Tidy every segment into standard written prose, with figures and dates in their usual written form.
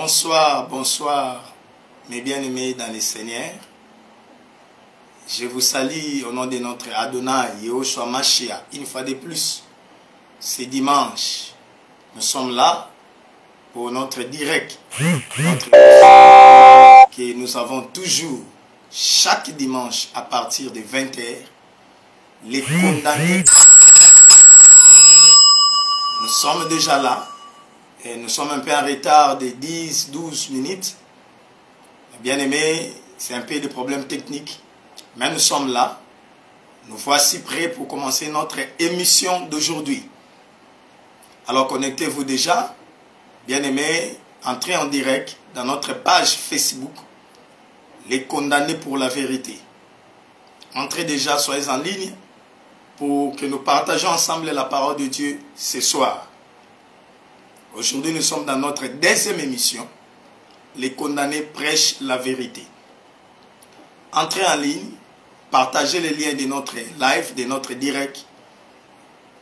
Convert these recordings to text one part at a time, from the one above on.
Bonsoir, bonsoir, mes bien-aimés dans les Seigneurs. Je vous salue au nom de notre Adonai, Yehoshua Mashiach. Une fois de plus, c'est dimanche. Nous sommes là pour notre direct, que nous avons toujours, chaque dimanche à partir de 20h, les condamnés. Nous sommes déjà là. Et nous sommes un peu en retard de 10-12 minutes. Bien aimé, c'est un peu de problèmes techniques. Mais nous sommes là. Nous voici prêts pour commencer notre émission d'aujourd'hui. Alors connectez-vous déjà. Bien aimé, entrez en direct dans notre page Facebook. Les condamnés pour la vérité. Entrez déjà, soyez en ligne pour que nous partageons ensemble la parole de Dieu ce soir. Aujourd'hui, nous sommes dans notre deuxième émission. Les condamnés prêchent la vérité. Entrez en ligne, partagez les liens de notre live, de notre direct,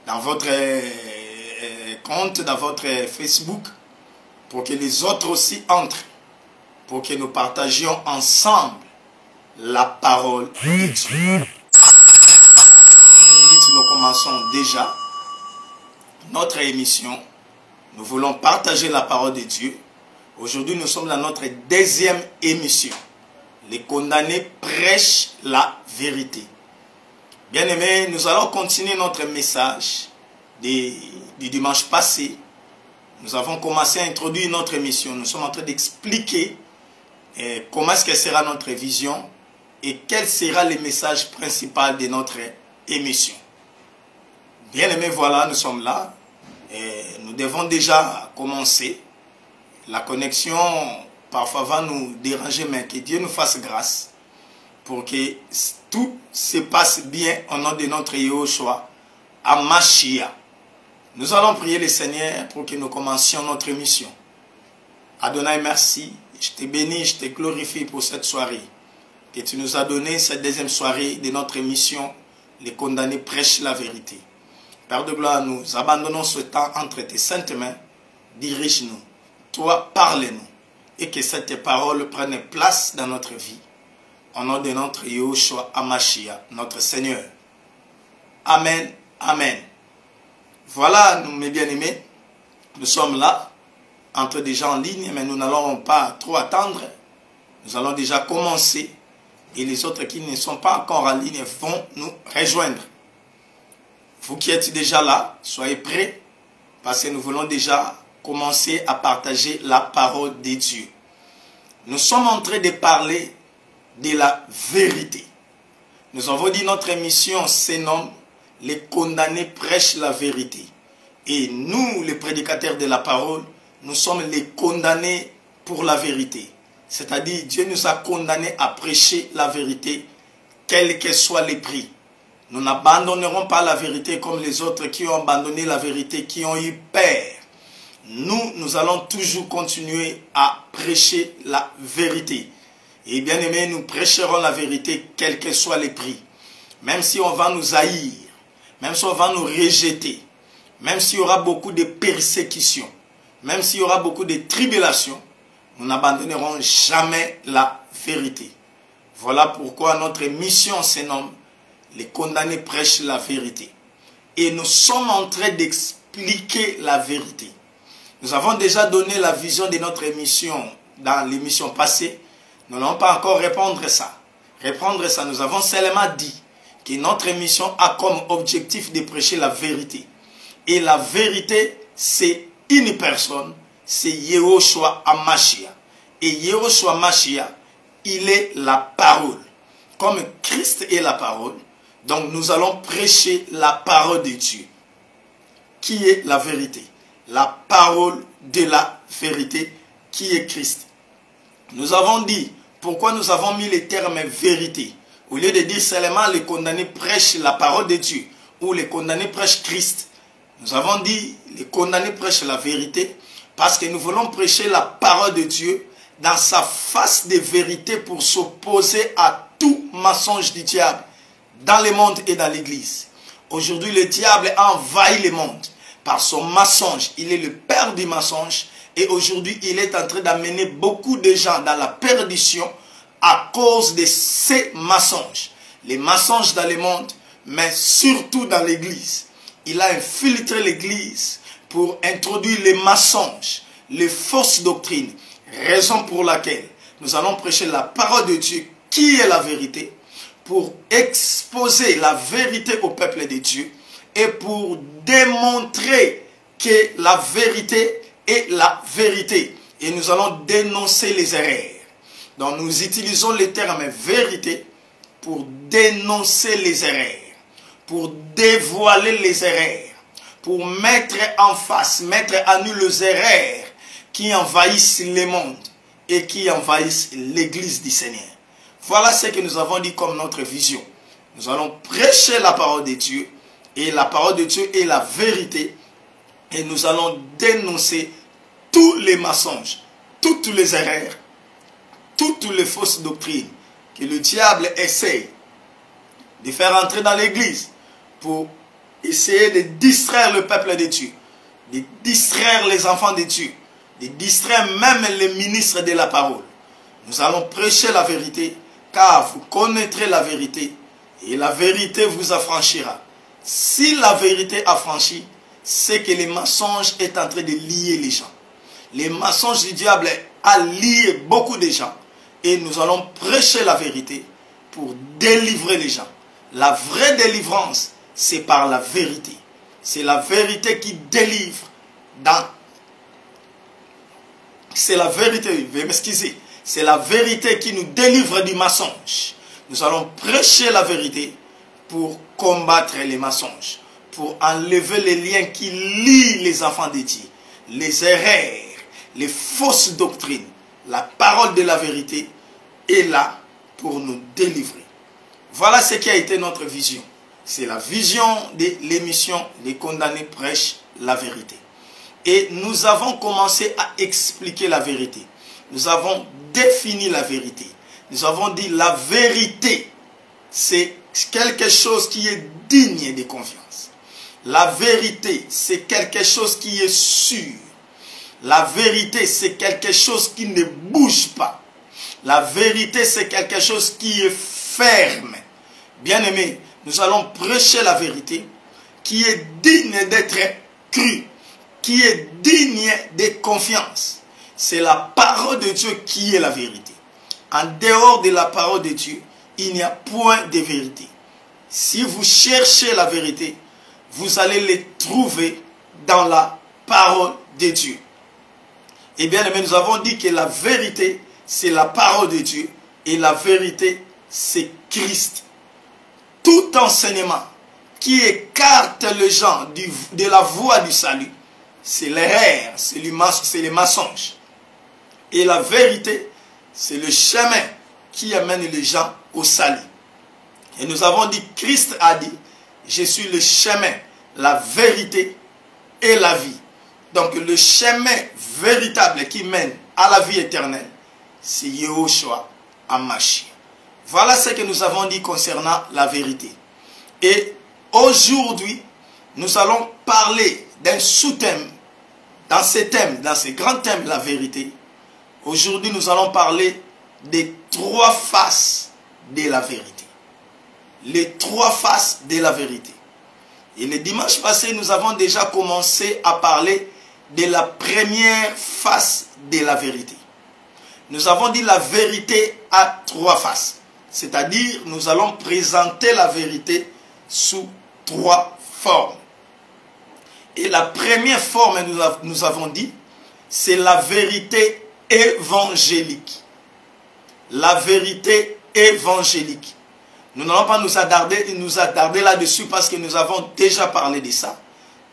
dans votre compte, dans votre Facebook, pour que les autres aussi entrent, pour que nous partagions ensemble la parole de Dieu. Nous commençons déjà notre émission. Nous voulons partager la parole de Dieu. Aujourd'hui, nous sommes dans notre deuxième émission. Les condamnés prêchent la vérité. Bien-aimés, nous allons continuer notre message du dimanche passé. Nous avons commencé à introduire notre émission. Nous sommes en train d'expliquer comment est-ce que sera notre vision et quel sera le message principal de notre émission. Bien-aimés, voilà, nous sommes là. Et nous devons déjà commencer. La connexion parfois va nous déranger, mais que Dieu nous fasse grâce pour que tout se passe bien au nom de notre Yehoshua Mashiach. Nous allons prier le Seigneur pour que nous commencions notre émission. Adonai, merci. Je te bénis, je te glorifie pour cette soirée que tu nous as donné, cette deuxième soirée de notre émission. Les condamnés prêchent la vérité. Père de gloire, nous abandonnons ce temps entre tes saintes mains. Dirige-nous. Toi, parle-nous. Et que cette parole prenne place dans notre vie. Au nom de notre Yehoshua Mashiach, notre Seigneur. Amen. Amen. Voilà, mes bien-aimés. Nous sommes là, entre des gens en ligne, mais nous n'allons pas trop attendre. Nous allons déjà commencer. Et les autres qui ne sont pas encore en ligne vont nous rejoindre. Vous qui êtes déjà là, soyez prêts, parce que nous voulons déjà commencer à partager la parole de Dieu. Nous sommes en train de parler de la vérité. Nous avons dit notre émission se nomme « Les condamnés prêchent la vérité ». Et nous, les prédicateurs de la parole, nous sommes les condamnés pour la vérité. C'est-à-dire, Dieu nous a condamnés à prêcher la vérité, quel que soit le prix. Nous n'abandonnerons pas la vérité comme les autres qui ont abandonné la vérité, qui ont eu peur. Nous allons toujours continuer à prêcher la vérité. Et bien aimé, nous prêcherons la vérité quel que soit le prix. Même si on va nous haïr, même si on va nous rejeter, même s'il y aura beaucoup de persécutions, même s'il y aura beaucoup de tribulations, nous n'abandonnerons jamais la vérité. Voilà pourquoi notre mission se nomme les condamnés prêchent la vérité. Et nous sommes en train d'expliquer la vérité. Nous avons déjà donné la vision de notre émission dans l'émission passée. Nous n'allons pas encore reprendre ça. Nous avons seulement dit que notre émission a comme objectif de prêcher la vérité. Et la vérité, c'est une personne, c'est Yehoshua Mashiach. Et Yehoshua Mashiach, il est la parole. Comme Christ est la parole, donc nous allons prêcher la parole de Dieu, qui est la vérité. La parole de la vérité, qui est Christ. Nous avons dit, pourquoi nous avons mis le terme vérité. Au lieu de dire seulement les condamnés prêchent la parole de Dieu, ou les condamnés prêchent Christ. Nous avons dit, les condamnés prêchent la vérité, parce que nous voulons prêcher la parole de Dieu dans sa face de vérité pour s'opposer à tout mensonge du diable dans le monde et dans l'église. Aujourd'hui, le diable a envahi le monde. par son mensonge. Il est le père du mensonge. Et aujourd'hui, il est en train d'amener beaucoup de gens dans la perdition à cause de ces mensonges. Les mensonges dans le monde, mais surtout dans l'église. Il a infiltré l'église pour introduire les mensonges, les fausses doctrines. Raison pour laquelle nous allons prêcher la parole de Dieu, qui est la vérité, pour exposer la vérité au peuple de Dieu et pour démontrer que la vérité est la vérité. Et nous allons dénoncer les erreurs. Donc nous utilisons le terme vérité pour dénoncer les erreurs, pour dévoiler les erreurs, pour mettre en face, mettre à nu les erreurs qui envahissent le monde et qui envahissent l'église du Seigneur. Voilà ce que nous avons dit comme notre vision. Nous allons prêcher la parole de Dieu et la parole de Dieu est la vérité et nous allons dénoncer tous les mensonges, toutes les erreurs, toutes les fausses doctrines que le diable essaie de faire entrer dans l'église pour essayer de distraire le peuple de Dieu, de distraire les enfants de Dieu, de distraire même les ministres de la parole. Nous allons prêcher la vérité, car vous connaîtrez la vérité, et la vérité vous affranchira. Si la vérité affranchit, c'est que les mensonges est en train de lier les gens. Les mensonges du diable a lié beaucoup de gens, et nous allons prêcher la vérité pour délivrer les gens. La vraie délivrance, c'est par la vérité. C'est la vérité qui délivre c'est la vérité, veuillez m'excuser. C'est la vérité qui nous délivre du mensonge. Nous allons prêcher la vérité pour combattre les mensonges, pour enlever les liens qui lient les enfants de Dieu, les erreurs, les fausses doctrines. La parole de la vérité est là pour nous délivrer. Voilà ce qui a été notre vision. C'est la vision de l'émission Les condamnés prêchent la vérité. Et nous avons commencé à expliquer la vérité. Nous avons défini la vérité. Nous avons dit la vérité, c'est quelque chose qui est digne de confiance. La vérité, c'est quelque chose qui est sûr. La vérité, c'est quelque chose qui ne bouge pas. La vérité, c'est quelque chose qui est ferme. Bien-aimés, nous allons prêcher la vérité qui est digne d'être crue, qui est digne de confiance. C'est la parole de Dieu qui est la vérité. En dehors de la parole de Dieu, il n'y a point de vérité. Si vous cherchez la vérité, vous allez les trouver dans la parole de Dieu. Et bien aimé, nous avons dit que la vérité, c'est la parole de Dieu. Et la vérité, c'est Christ. Tout enseignement qui écarte les gens de la voie du salut, c'est l'erreur, c'est les mensonges. Et la vérité, c'est le chemin qui amène les gens au salut. Et nous avons dit, Christ a dit, je suis le chemin, la vérité et la vie. Donc le chemin véritable qui mène à la vie éternelle, c'est Yehoshua HaMashiach. Voilà ce que nous avons dit concernant la vérité. Et aujourd'hui, nous allons parler d'un sous-thème, dans ce grand thème, la vérité. Aujourd'hui, nous allons parler des trois faces de la vérité. Les trois faces de la vérité. Et le dimanche passé, nous avons déjà commencé à parler de la première face de la vérité. Nous avons dit la vérité a trois faces. C'est-à-dire, nous allons présenter la vérité sous trois formes. Et la première forme, nous avons dit, c'est la vérité évangélique. La vérité évangélique. Nous n'allons pas nous attarder là-dessus parce que nous avons déjà parlé de ça.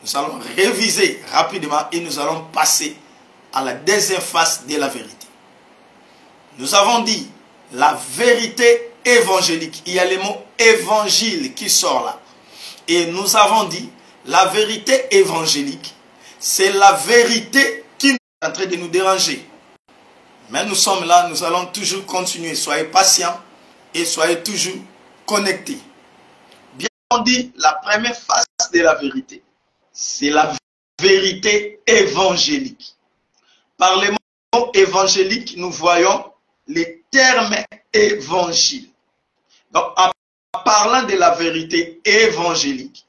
Nous allons réviser rapidement et nous allons passer à la deuxième face de la vérité. Nous avons dit la vérité évangélique. Il y a le mot évangile qui sort là. Et nous avons dit la vérité évangélique, c'est la vérité qui est en train de nous déranger. Mais nous sommes là, nous allons toujours continuer. Soyez patients et soyez toujours connectés. Bien, on dit la première face de la vérité, c'est la vérité évangélique. Par les mots évangéliques, nous voyons les termes évangile. Donc, en parlant de la vérité évangélique,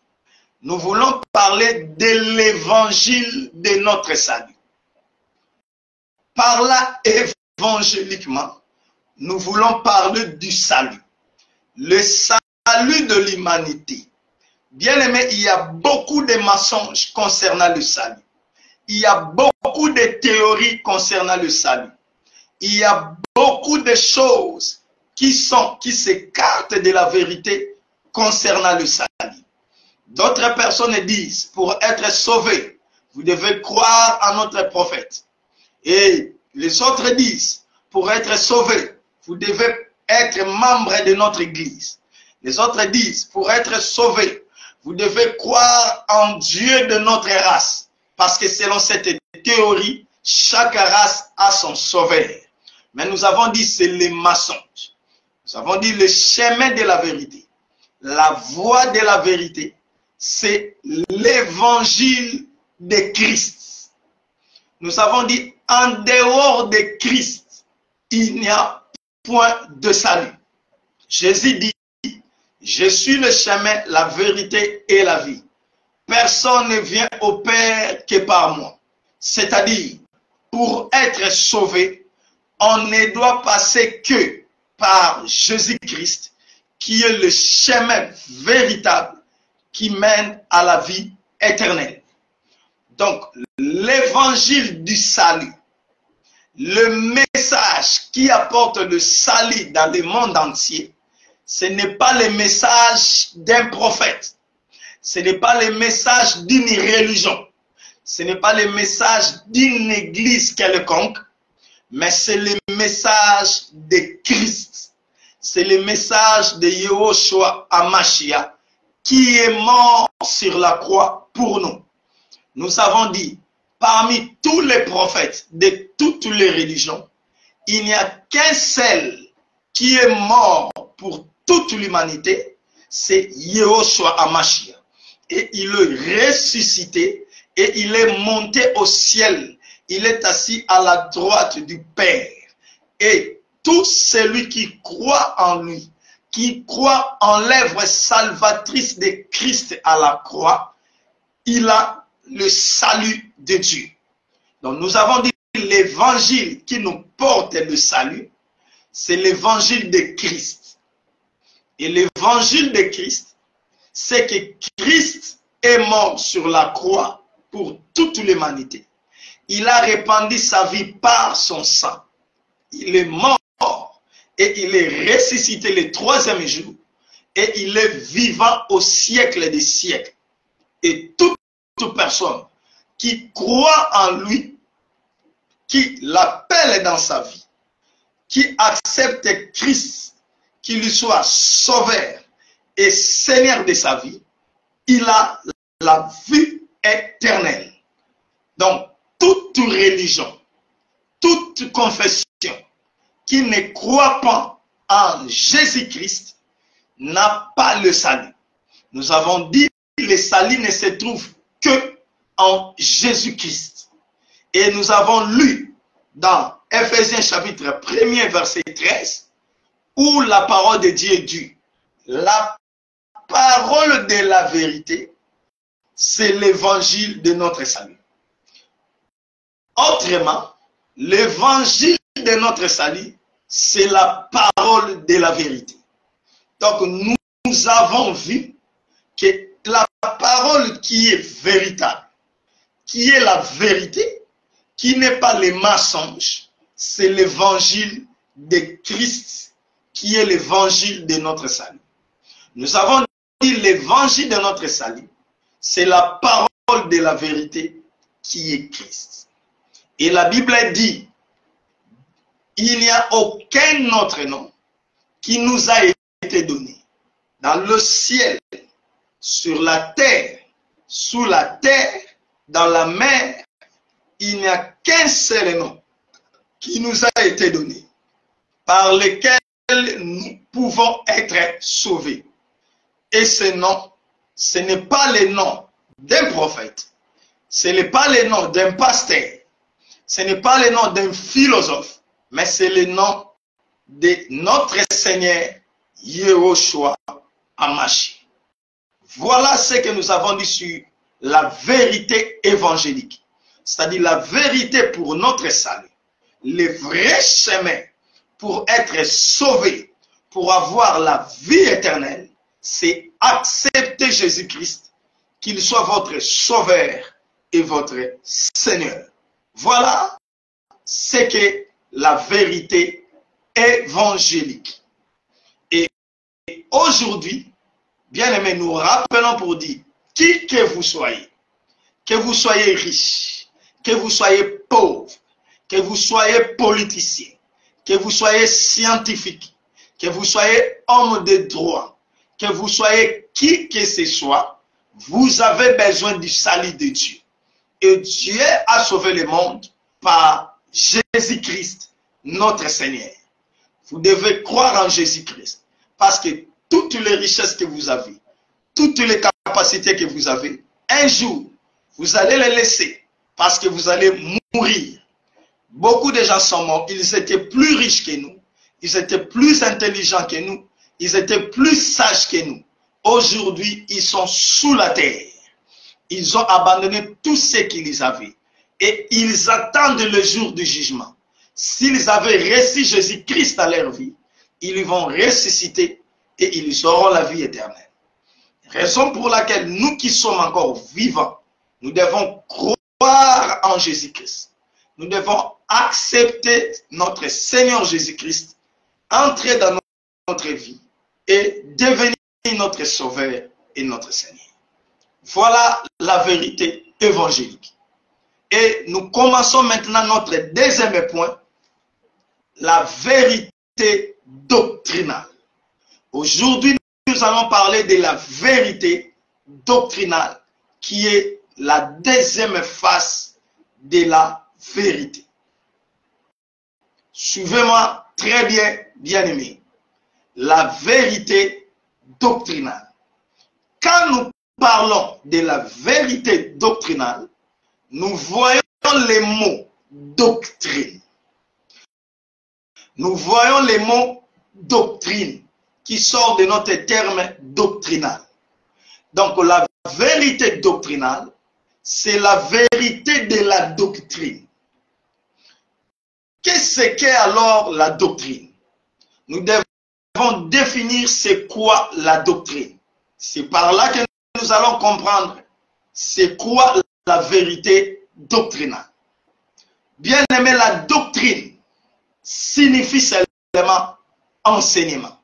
nous voulons parler de l'évangile de notre salut. Par là, évangéliquement, nous voulons parler du salut. Le salut de l'humanité. Bien aimé, il y a beaucoup de mensonges concernant le salut. Il y a beaucoup de théories concernant le salut. Il y a beaucoup de choses qui s'écartent de la vérité concernant le salut. D'autres personnes disent, pour être sauvé, vous devez croire en notre prophète. Et les autres disent, pour être sauvé, vous devez être membre de notre église. Les autres disent, pour être sauvé, vous devez croire en Dieu de notre race. Parce que selon cette théorie, chaque race a son sauveur. Mais nous avons dit, c'est les mensonges. Nous avons dit le chemin de la vérité. La voie de la vérité, c'est l'évangile de Christ. Nous avons dit, en dehors de Christ, il n'y a point de salut. Jésus dit, je suis le chemin, la vérité et la vie. Personne ne vient au Père que par moi. C'est-à-dire, pour être sauvé, on ne doit passer que par Jésus-Christ, qui est le chemin véritable qui mène à la vie éternelle. Donc, l'évangile du salut, le message qui apporte le salut dans le monde entier, ce n'est pas le message d'un prophète, ce n'est pas le message d'une religion, ce n'est pas le message d'une église quelconque, mais c'est le message de Christ. C'est le message de Yehoshua HaMashiach qui est mort sur la croix pour nous. Nous avons dit, parmi tous les prophètes de toutes les religions, il n'y a qu'un seul qui est mort pour toute l'humanité, c'est Yehoshua HaMashiach. Et il est ressuscité et il est monté au ciel. Il est assis à la droite du Père. Et tout celui qui croit en lui, qui croit en l'œuvre salvatrice de Christ à la croix, il a le salut de Dieu. Donc nous avons dit l'évangile qui nous porte le salut, c'est l'évangile de Christ. Et l'évangile de Christ, c'est que Christ est mort sur la croix pour toute l'humanité. Il a répandu sa vie par son sang. Il est mort et il est ressuscité le troisième jour et il est vivant au siècle des siècles. Et toute personne qui croit en lui, qui l'appelle dans sa vie, qui accepte Christ, qui lui soit sauveur et Seigneur de sa vie, il a la vie éternelle. Donc, toute religion, toute confession qui ne croit pas en Jésus-Christ n'a pas le salut. Nous avons dit que le salut ne se trouve que en Jésus-Christ. Et nous avons lu dans Ephésiens chapitre 1er verset 13 où la parole de Dieu dit, la parole de la vérité, c'est l'évangile de notre salut. Autrement, l'évangile de notre salut, c'est la parole de la vérité. Donc nous avons vu que la parole qui est véritable, qui est la vérité, qui n'est pas le mensonge, c'est l'évangile de Christ, qui est l'évangile de notre salut. Nous avons dit l'évangile de notre salut, c'est la parole de la vérité qui est Christ. Et la Bible dit, il n'y a aucun autre nom qui nous a été donné dans le ciel, sur la terre, sous la terre, dans la mer. Il n'y a qu'un seul nom qui nous a été donné, par lequel nous pouvons être sauvés. Et ce nom, ce n'est pas le nom d'un prophète, Ce n'est pas le nom d'un pasteur, ce n'est pas le nom d'un philosophe, mais c'est le nom de notre Seigneur Yehoshua Hamashi. Voilà ce que nous avons dit sur la vérité évangélique, c'est-à-dire la vérité pour notre salut, le vrai chemin pour être sauvé, pour avoir la vie éternelle, c'est accepter Jésus-Christ, qu'il soit votre sauveur et votre Seigneur. Voilà ce qu'est la vérité évangélique. Et aujourd'hui, bien aimés, nous rappelons pour dire, qui que vous soyez riche, que vous soyez pauvre, que vous soyez politicien, que vous soyez scientifique, que vous soyez homme de droit, que vous soyez qui que ce soit, vous avez besoin du salut de Dieu. Et Dieu a sauvé le monde par Jésus-Christ, notre Seigneur. Vous devez croire en Jésus-Christ, parce que toutes les richesses que vous avez, toutes les capacités que vous avez, un jour, vous allez les laisser, parce que vous allez mourir. Beaucoup de gens sont morts, ils étaient plus riches que nous, ils étaient plus intelligents que nous, ils étaient plus sages que nous. Aujourd'hui, ils sont sous la terre. Ils ont abandonné tout ce qu'ils avaient. Et ils attendent le jour du jugement. S'ils avaient reçu Jésus-Christ à leur vie, ils vont ressusciter et ils auront la vie éternelle. Raison pour laquelle nous qui sommes encore vivants, nous devons croire en Jésus-Christ. Nous devons accepter notre Seigneur Jésus-Christ, entrer dans notre vie et devenir notre Sauveur et notre Seigneur. Voilà la vérité évangélique. Et nous commençons maintenant notre deuxième point, la vérité doctrinale. Aujourd'hui, nous allons parler de la vérité doctrinale qui est la deuxième face de la vérité. Suivez-moi très bien, bien-aimés. La vérité doctrinale. Quand nous parlons de la vérité doctrinale, nous voyons les mots doctrine. Nous voyons les mots doctrine qui sortent de notre terme doctrinal. Donc la vérité doctrinale, c'est la vérité de la doctrine. Qu'est-ce qu'est alors la doctrine? Nous devons définir c'est quoi la doctrine. C'est par là que nous allons comprendre c'est quoi la vérité doctrinale. Bien aimé, la doctrine signifie seulement enseignement.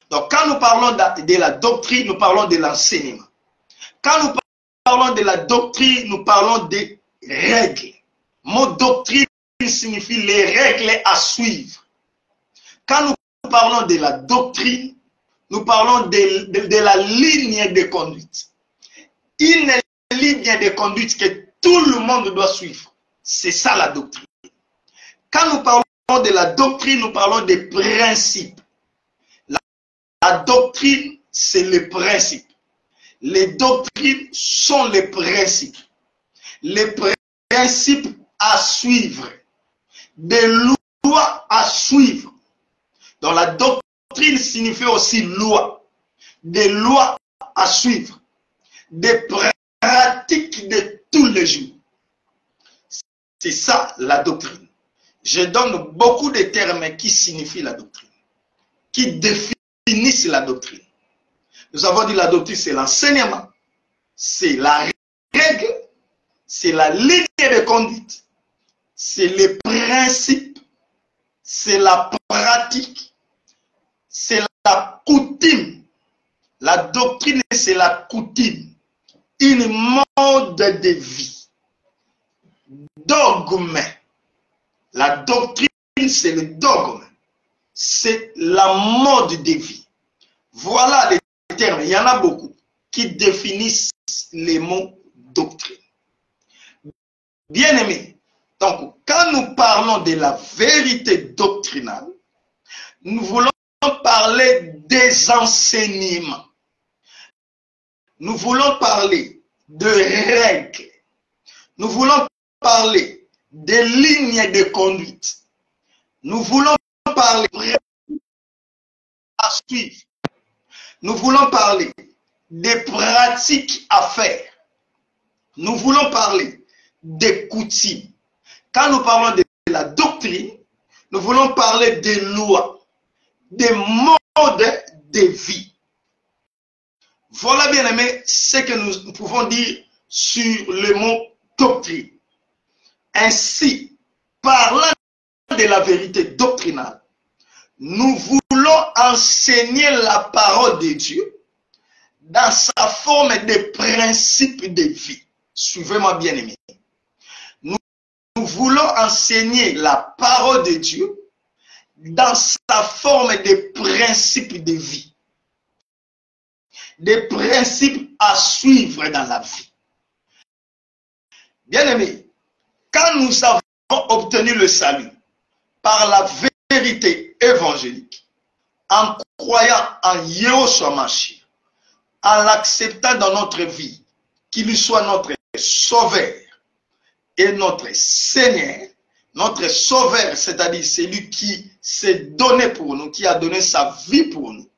Donc quand nous parlons de la doctrine, nous parlons de l'enseignement. Quand nous parlons de la doctrine, nous parlons des règles. Le mot doctrine signifie les règles à suivre. Quand nous parlons de la doctrine, nous parlons de la ligne de conduite. Une ligne de conduite que tout le monde doit suivre. C'est ça la doctrine. Quand nous parlons de la doctrine, nous parlons des principes. La doctrine, c'est les principes. Les doctrines sont les principes. Les principes à suivre. Des lois à suivre. Donc la doctrine signifie aussi loi. Des lois à suivre. Des pratiques de tous les jours. C'est ça la doctrine. Je donne beaucoup de termes qui signifient la doctrine, qui définissent la doctrine. Nous avons dit la doctrine, c'est l'enseignement, c'est la règle, c'est la ligne de conduite, c'est les principes, c'est la pratique, c'est la coutume. La doctrine, c'est la coutume, une mode de vie, dogme. La doctrine, c'est le dogme, c'est la mode de vie. Voilà les termes, il y en a beaucoup qui définissent les mots doctrine. Bien aimé, donc quand nous parlons de la vérité doctrinale, nous voulons parler des enseignements. Nous voulons parler de règles. Nous voulons parler des lignes de conduite. Nous voulons parler à suivre. Nous voulons parler des pratiques à faire. Nous voulons parler des coutumes. Quand nous parlons de la doctrine, nous voulons parler des lois, des modes de vie. Voilà, bien aimé, ce que nous pouvons dire sur le mot doctrine. Ainsi, parlant de la vérité doctrinale, nous voulons enseigner la parole de Dieu dans sa forme de principe de vie. Suivez-moi, bien aimé. Nous voulons enseigner la parole de Dieu dans sa forme de principe de vie. Des principes à suivre dans la vie. Bien aimé, quand nous avons obtenu le salut par la vérité évangélique, en croyant en Yahushua Mashiach, en l'acceptant dans notre vie, qu'il soit notre sauveur et notre Seigneur, notre sauveur, c'est-à-dire celui qui s'est donné pour nous, qui a donné sa vie pour nous,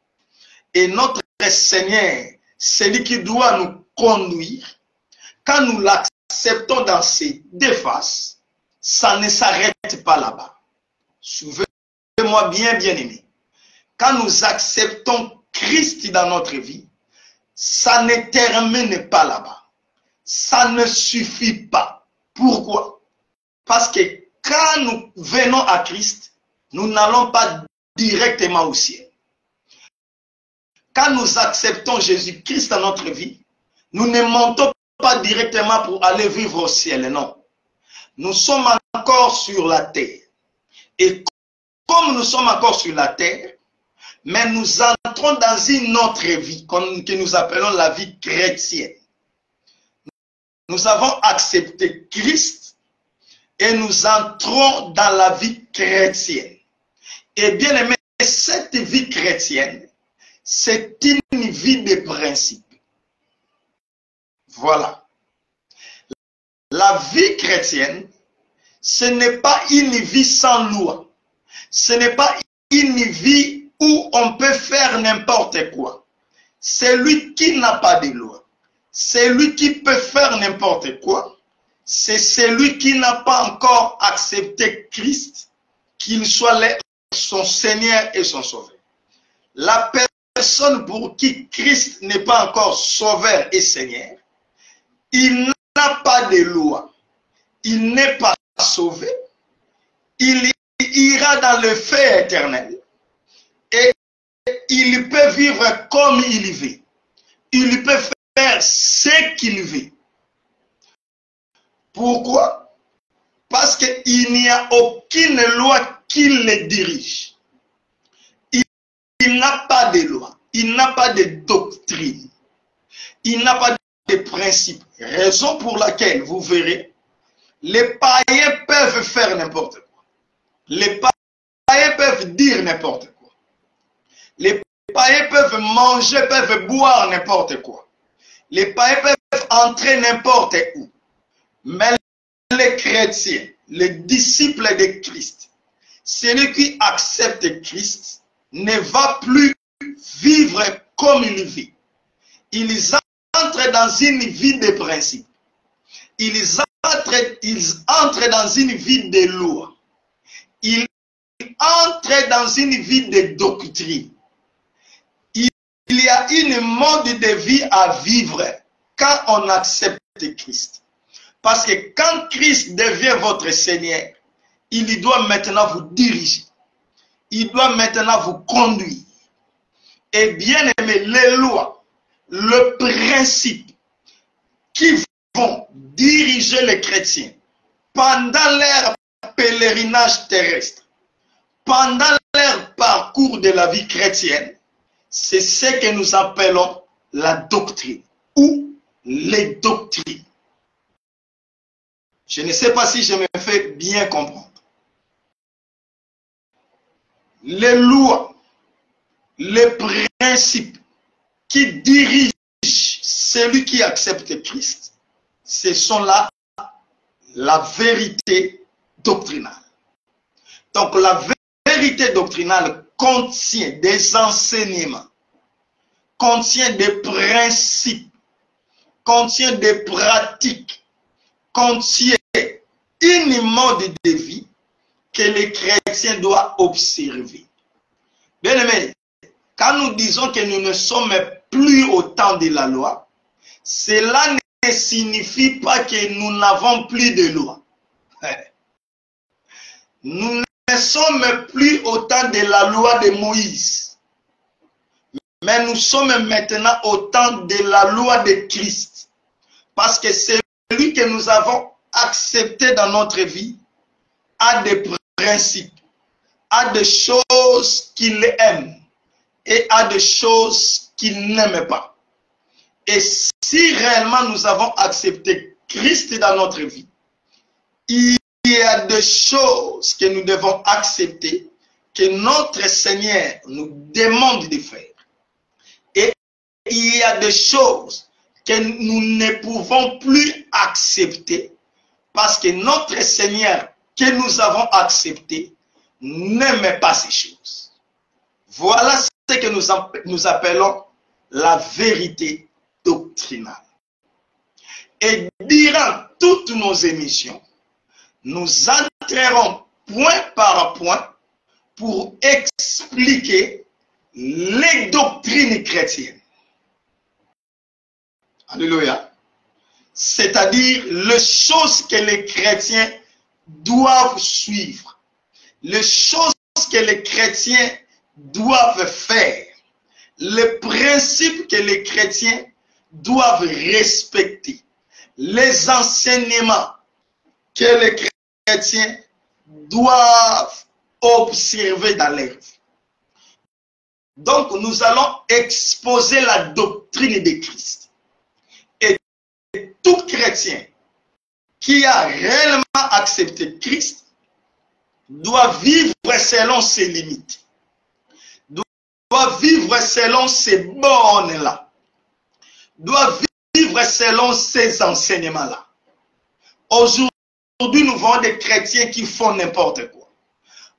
et notre Seigneur, celui qui doit nous conduire, quand nous l'acceptons dans ces deux faces, ça ne s'arrête pas là-bas. Suivez-moi bien, bien aimé. Quand nous acceptons Christ dans notre vie, ça ne termine pas là-bas. Ça ne suffit pas. Pourquoi? Parce que quand nous venons à Christ, nous n'allons pas directement au ciel. Quand nous acceptons Jésus-Christ dans notre vie, nous ne montons pas directement pour aller vivre au ciel, non. Nous sommes encore sur la terre. Et comme nous sommes encore sur la terre, mais nous entrons dans une autre vie, que nous appelons la vie chrétienne. Nous avons accepté Christ et nous entrons dans la vie chrétienne. Et bien aimé, cette vie chrétienne, c'est une vie de principe. Voilà. La vie chrétienne, ce n'est pas une vie sans loi. Ce n'est pas une vie où on peut faire n'importe quoi. Celui qui n'a pas de loi, celui qui peut faire n'importe quoi, c'est celui qui n'a pas encore accepté Christ, qu'il soit son Seigneur et son Sauveur. La personne pour qui Christ n'est pas encore Sauveur et Seigneur, il n'a pas de loi, il n'est pas sauvé, il ira dans le feu éternel et il peut vivre comme il veut. Il peut faire ce qu'il veut. Pourquoi? Parce qu'il n'y a aucune loi qui le dirige. Il n'a pas de loi, il n'a pas de doctrine, il n'a pas de principe. Raison pour laquelle, vous verrez, les païens peuvent faire n'importe quoi. Les païens peuvent dire n'importe quoi. Les païens peuvent manger, peuvent boire n'importe quoi. Les païens peuvent entrer n'importe où. Mais les chrétiens, les disciples de Christ, celui qui accepte Christ ne va plus vivre comme il vit. Ils entrent dans une vie de principe. Ils entrent dans une vie de loi. Ils entrent dans une vie de doctrine. Il y a une mode de vie à vivre quand on accepte Christ. Parce que quand Christ devient votre Seigneur, il doit maintenant vous diriger. Il doit maintenant vous conduire. Et bien aimé, les lois, le principe qui vont diriger les chrétiens pendant leur pèlerinage terrestre, pendant leur parcours de la vie chrétienne, c'est ce que nous appelons la doctrine ou les doctrines. Je ne sais pas si je me fais bien comprendre. Les lois, les principes qui dirigent celui qui accepte Christ, ce sont là la vérité doctrinale. Donc la vérité doctrinale contient des enseignements, contient des principes, contient des pratiques, contient une mode de vie que les chrétiens doivent observer. Bien aimé, quand nous disons que nous ne sommes plus au temps de la loi, cela ne signifie pas que nous n'avons plus de loi. Nous ne sommes plus au temps de la loi de Moïse, mais nous sommes maintenant au temps de la loi de Christ. Parce que celui que nous avons accepté dans notre vie a des principes, a des choses qu'il aime et a des choses qu'il n'aime pas. Et si réellement nous avons accepté Christ dans notre vie, il y a des choses que nous devons accepter, que notre Seigneur nous demande de faire. Et il y a des choses que nous ne pouvons plus accepter parce que notre Seigneur que nous avons accepté n'aime pas ces choses. Voilà ce que nous appelons la vérité doctrinale. Et durant toutes nos émissions, nous entrerons point par point pour expliquer les doctrines chrétiennes. Alléluia. C'est-à-dire les choses que les chrétiens doivent suivre, les choses que les chrétiens doivent faire, les principes que les chrétiens doivent respecter, les enseignements que les chrétiens doivent observer dans leur vie. Donc, nous allons exposer la doctrine de Christ. Et tout chrétien qui a réellement accepté Christ doit vivre selon ses limites, doit vivre selon ces bornes-là, doit vivre selon ces enseignements-là. Aujourd'hui, nous voyons des chrétiens qui font n'importe quoi.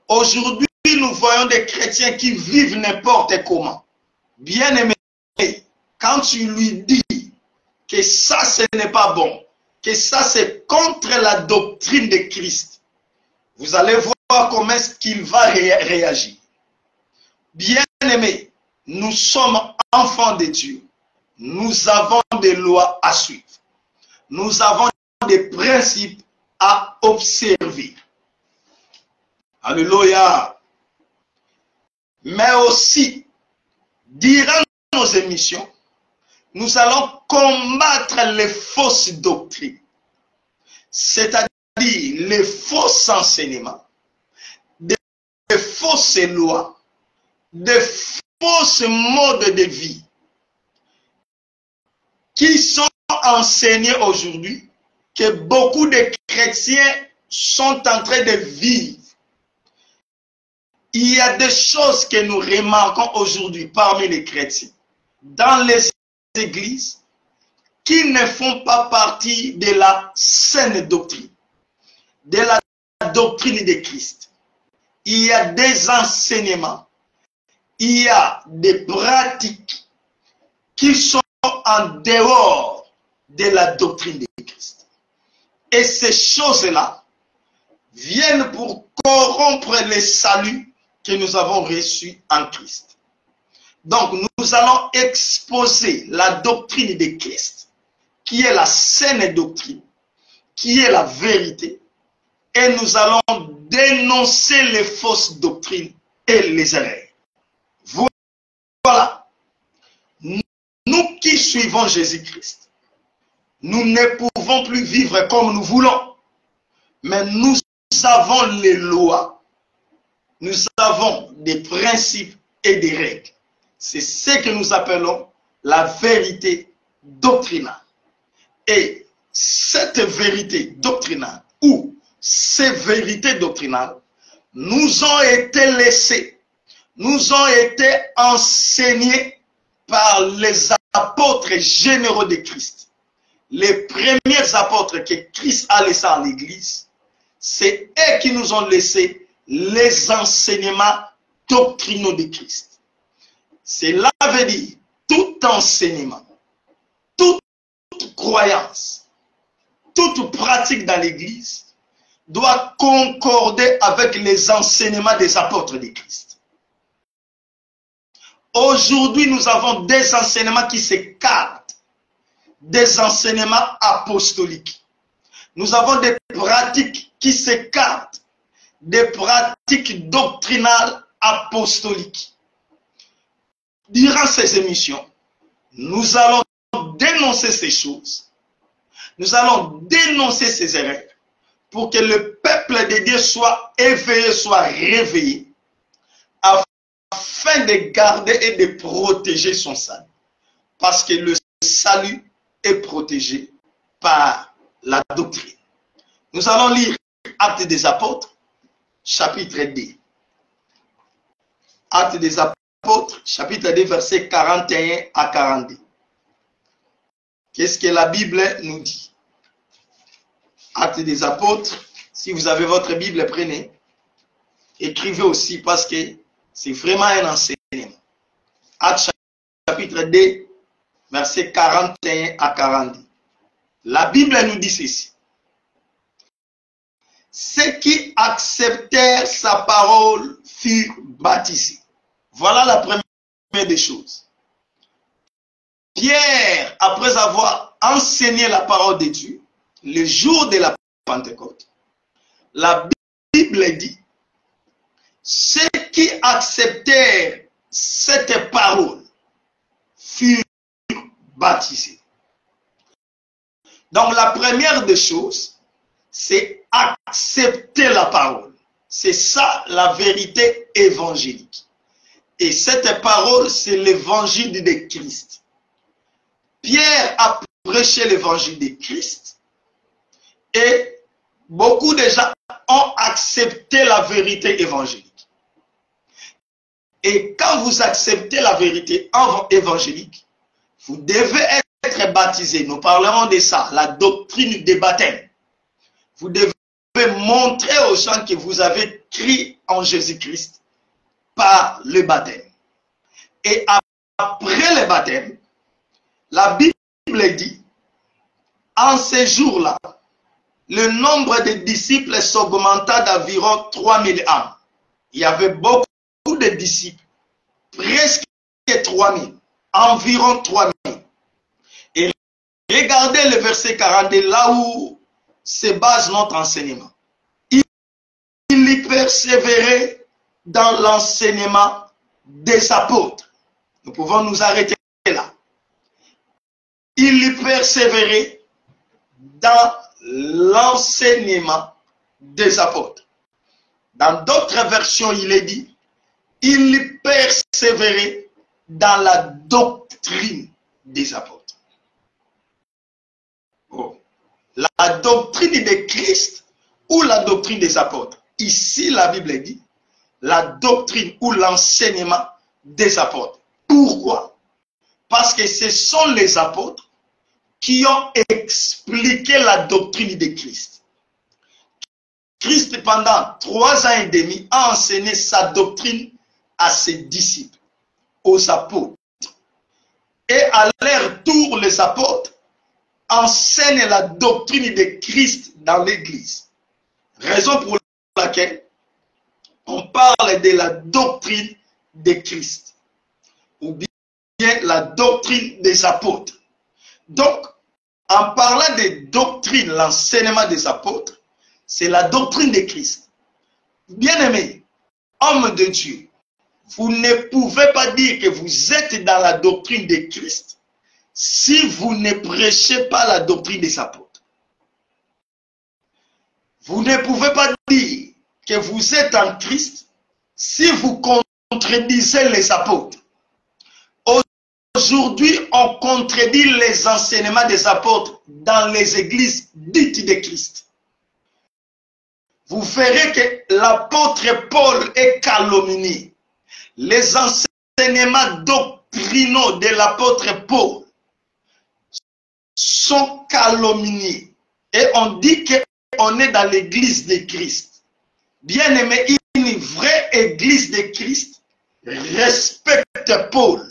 Aujourd'hui, nous voyons des chrétiens qui vivent n'importe comment. Bien aimé, quand tu lui dis que ça, ce n'est pas bon, que ça, c'est contre la doctrine de Christ, vous allez voir comment est-ce qu'il va réagir. Bien aimé, nous sommes enfants de Dieu. Nous avons des lois à suivre. Nous avons des principes à observer. Alléluia. Mais aussi, durant nos émissions, nous allons combattre les fausses doctrines, c'est-à-dire les faux enseignements, des fausses lois, des fausses modes de vie qui sont enseignés aujourd'hui, que beaucoup de chrétiens sont en train de vivre. Il y a des choses que nous remarquons aujourd'hui parmi les chrétiens, dans les églises, qui ne font pas partie de la saine doctrine, de la doctrine de Christ. Il y a des enseignements, il y a des pratiques qui sont en dehors de la doctrine de Christ. Et ces choses-là viennent pour corrompre le salut que nous avons reçu en Christ. Donc, nous allons exposer la doctrine de Christ, qui est la saine doctrine, qui est la vérité, et nous allons dénoncer les fausses doctrines et les erreurs. Voilà. Nous qui suivons Jésus-Christ, nous ne pouvons plus vivre comme nous voulons, mais nous avons les lois, nous avons des principes et des règles. C'est ce que nous appelons la vérité doctrinale. Et cette vérité doctrinale, ou ces vérités doctrinales, nous ont été laissées, nous ont été enseignées par les apôtres généraux de Christ. Les premiers apôtres que Christ a laissés en l'église, c'est eux qui nous ont laissé les enseignements doctrinaux de Christ. Cela veut dire tout enseignement, toute croyance, toute pratique dans l'église doit concorder avec les enseignements des apôtres de Christ. Aujourd'hui, nous avons des enseignements qui s'écartent des enseignements apostoliques. Nous avons des pratiques qui s'écartent des pratiques doctrinales apostoliques. Durant ces émissions, nous allons dénoncer ces choses. Nous allons dénoncer ces erreurs pour que le peuple de Dieu soit éveillé, soit réveillé, afin de garder et de protéger son salut. Parce que le salut est protégé par la doctrine. Nous allons lire Actes des Apôtres, chapitre 2. Actes des Apôtres, chapitre 2, versets 41 à 42. Qu'est-ce que la Bible nous dit? Actes des Apôtres, si vous avez votre Bible, prenez. Écrivez aussi parce que c'est vraiment un enseignement. Actes chapitre 2, versets 41 à 42. La Bible nous dit ceci. Ceux qui acceptèrent sa parole furent baptisés. Voilà la première des choses. Pierre, après avoir enseigné la parole de Dieu, le jour de la Pentecôte, la Bible dit, ceux qui acceptèrent cette parole furent baptisés. Donc la première des choses, c'est accepter la parole. C'est ça la vérité évangélique. Et cette parole, c'est l'évangile de Christ. Pierre a prêché l'évangile de Christ et beaucoup de gens ont accepté la vérité évangélique. Et quand vous acceptez la vérité évangélique, vous devez être baptisé. Nous parlerons de ça, la doctrine des baptêmes. Vous devez montrer aux gens que vous avez cru en Jésus-Christ par le baptême. Et après le baptême, la Bible dit, en ces jours-là, le nombre de disciples s'augmenta d'environ 3000 âmes. Il y avait beaucoup de disciples, presque 3000, environ 3000. Et regardez le verset 42, là où se base notre enseignement. Il y persévérait dans l'enseignement des apôtres. Nous pouvons nous arrêter là. Il y persévérait dans l'enseignement des apôtres. Dans d'autres versions, il est dit, il y persévérait dans la doctrine des apôtres. Oh. La doctrine de Christ ou la doctrine des apôtres. Ici, la Bible dit, la doctrine ou l'enseignement des apôtres. Pourquoi? Parce que ce sont les apôtres qui ont expliqué la doctrine de Christ. Christ, pendant 3 ans et demi, a enseigné sa doctrine à ses disciples, aux apôtres. Et à leur tour, les apôtres enseignent la doctrine de Christ dans l'Église. Raison pour laquelle on parle de la doctrine de Christ, ou bien la doctrine des apôtres. Donc, en parlant de doctrine, l'enseignement des apôtres, c'est la doctrine de Christ. Bien-aimés, hommes de Dieu, vous ne pouvez pas dire que vous êtes dans la doctrine de Christ si vous ne prêchez pas la doctrine des apôtres. Vous ne pouvez pas dire que vous êtes en Christ si vous contredisez les apôtres. Aujourd'hui, on contredit les enseignements des apôtres dans les églises dites de Christ. Vous verrez que l'apôtre Paul est calomnié. Les enseignements doctrinaux de l'apôtre Paul sont calomniés. Et on dit qu'on est dans l'église de Christ. Bien aimé, une vraie église de Christ respecte Paul,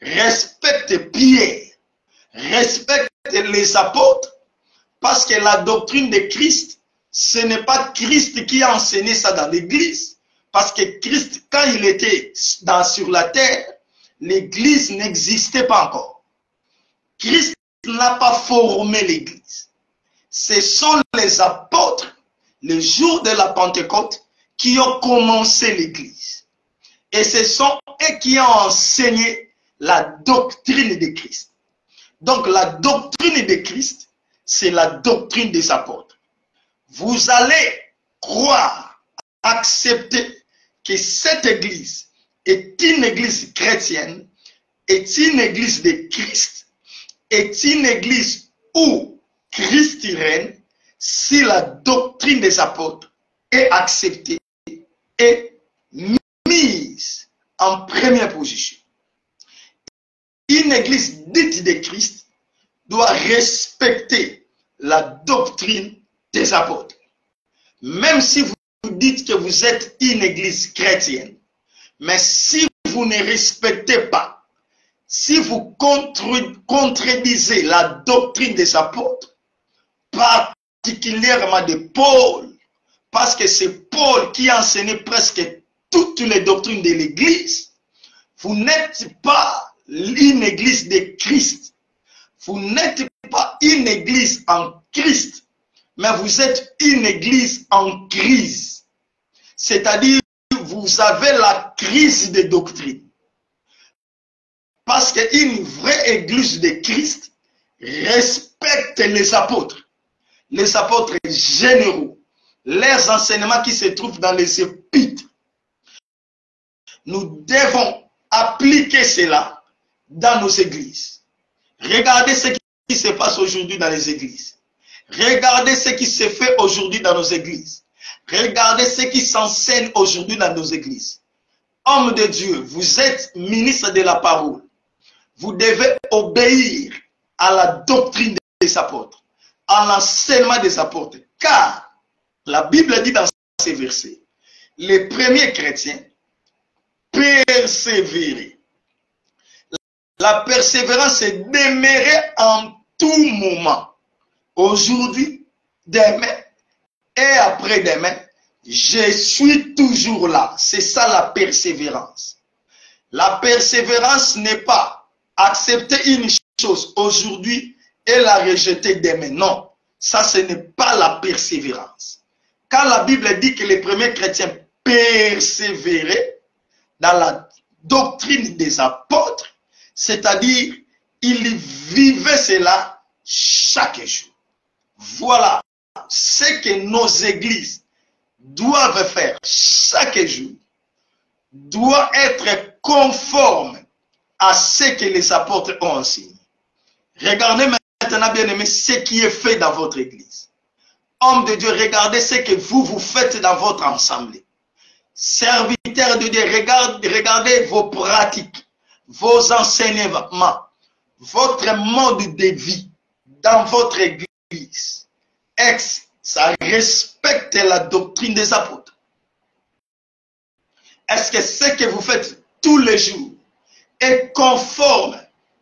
respecte Pierre, respecte les apôtres, parce que la doctrine de Christ, ce n'est pas Christ qui a enseigné ça dans l'église. Parce que Christ, quand il était sur la terre, l'église n'existait pas encore. Christ n'a pas formé l'église. Ce sont les apôtres, le jour de la Pentecôte, qui ont commencé l'église. Et ce sont eux qui ont enseigné la doctrine de Christ. Donc la doctrine de Christ, c'est la doctrine des apôtres. Vous allez croire, accepter que cette église est une église chrétienne, est une église de Christ, est une église où Christ règne, si la doctrine des apôtres est acceptée et mise en première position. Une église dite de Christ doit respecter la doctrine des apôtres. Même si vous dites que vous êtes une église chrétienne, mais si vous ne respectez pas, si vous contredisez la doctrine des apôtres, particulièrement de Paul, parce que c'est Paul qui a enseigné presque toutes les doctrines de l'église, vous n'êtes pas une église de Christ. Vous n'êtes pas une église en Christ, mais vous êtes une église en crise. C'est-à-dire, vous avez la crise de doctrine. Parce qu'une vraie église de Christ respecte les apôtres généraux, les enseignements qui se trouvent dans les épîtres. Nous devons appliquer cela dans nos églises. Regardez ce qui se passe aujourd'hui dans les églises. Regardez ce qui se fait aujourd'hui dans nos églises. Regardez ce qui s'enseigne aujourd'hui dans nos églises. Homme de Dieu, vous êtes ministre de la parole. Vous devez obéir à la doctrine des apôtres, à l'enseignement des apôtres. Car la Bible dit dans ces versets, les premiers chrétiens persévéraient. La persévérance est demeurer en tout moment. Aujourd'hui, demain et après-demain, je suis toujours là. C'est ça la persévérance. La persévérance n'est pas accepter une chose aujourd'hui et la rejeter demain. Non, ça ce n'est pas la persévérance. Quand la Bible dit que les premiers chrétiens persévéraient dans la doctrine des apôtres, c'est-à-dire ils vivaient cela chaque jour. Voilà ce que nos églises doivent faire chaque jour, doit être conforme à ce que les apôtres ont enseigné. Regardez maintenant, bien aimé, ce qui est fait dans votre église. Homme de Dieu, regardez ce que vous faites dans votre assemblée. Serviteurs de Dieu, regardez vos pratiques, vos enseignements, votre mode de vie dans votre église. Ça respecte la doctrine des apôtres. Est-ce que ce que vous faites tous les jours est conforme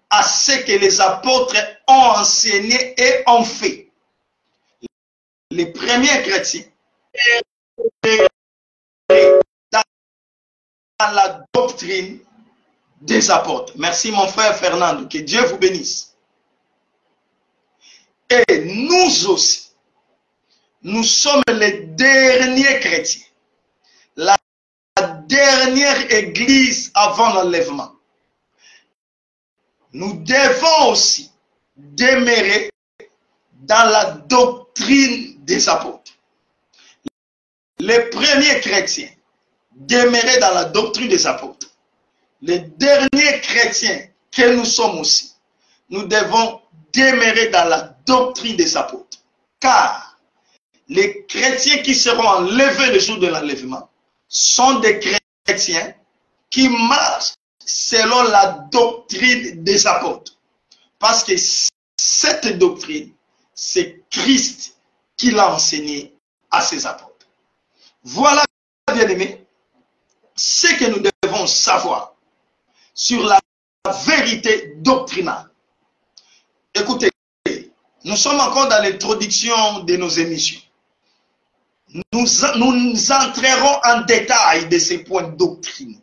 à ce que les apôtres ont enseigné et ont fait? Les premiers chrétiens dans la doctrine des apôtres. Merci mon frère Fernando, que Dieu vous bénisse. Et nous aussi, nous sommes les derniers chrétiens, la dernière église avant l'enlèvement. Nous devons aussi demeurer dans la doctrine des apôtres. Les premiers chrétiens demeuraient dans la doctrine des apôtres. Les derniers chrétiens que nous sommes aussi, nous devons demeurer dans la doctrine des apôtres. Car les chrétiens qui seront enlevés le jour de l'enlèvement sont des chrétiens qui marchent selon la doctrine des apôtres. Parce que cette doctrine, c'est Christ qui l'a enseigné à ses apôtres. Voilà, bien-aimés, ce que nous devons savoir sur la vérité doctrinale. Écoutez, nous sommes encore dans l'introduction de nos émissions. Nous entrerons en détail de ces points doctrinaux.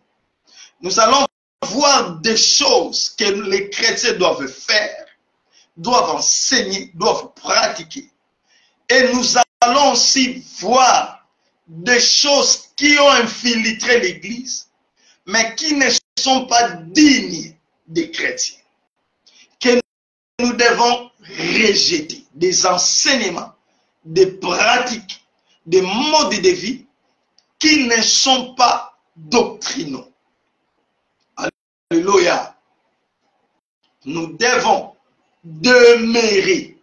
Nous allons voir des choses que les chrétiens doivent faire, doivent enseigner, doivent pratiquer. Et nous allons aussi voir des choses qui ont infiltré l'Église, mais qui ne sont pas dignes des chrétiens. Que nous devons rejeter des enseignements, des pratiques, des modes de vie qui ne sont pas doctrinaux. Alléluia. Nous devons demeurer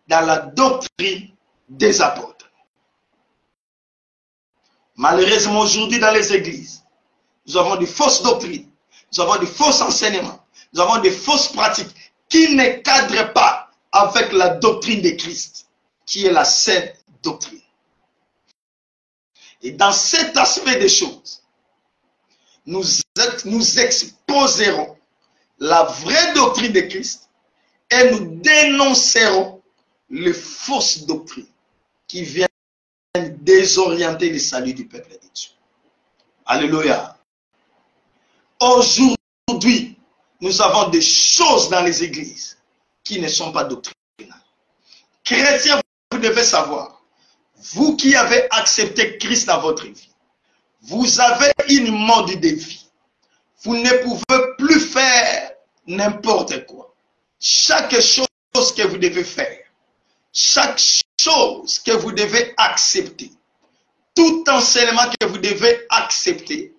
dans la doctrine des apôtres. Malheureusement, aujourd'hui, dans les églises, nous avons de fausses doctrines, nous avons de faux enseignements, nous avons de fausses pratiques qui ne cadrent pas avec la doctrine de Christ, qui est la sainte doctrine. Et dans cet aspect des choses, nous exposerons la vraie doctrine de Christ et nous dénoncerons les fausses doctrines qui viennent désorienter le salut du peuple de Dieu. Alléluia. Aujourd'hui, nous avons des choses dans les églises qui ne sont pas doctrinales. Chrétiens, vous devez savoir, vous qui avez accepté Christ dans votre vie, vous avez une mode de vie. Vous ne pouvez plus faire n'importe quoi. Chaque chose que vous devez faire, chaque chose que vous devez accepter, tout enseignement que vous devez accepter,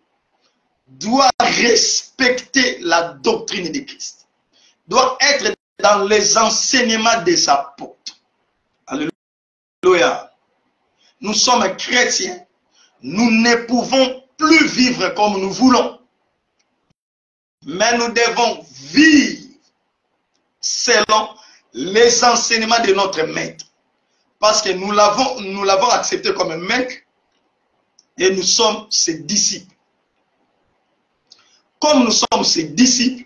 doit respecter la doctrine de Christ, doit être dans les enseignements des apôtres. Alléluia. Nous sommes chrétiens, nous ne pouvons plus vivre comme nous voulons, mais nous devons vivre selon les enseignements de notre maître, parce que nous l'avons accepté comme un maître et nous sommes ses disciples. Comme nous sommes ses disciples,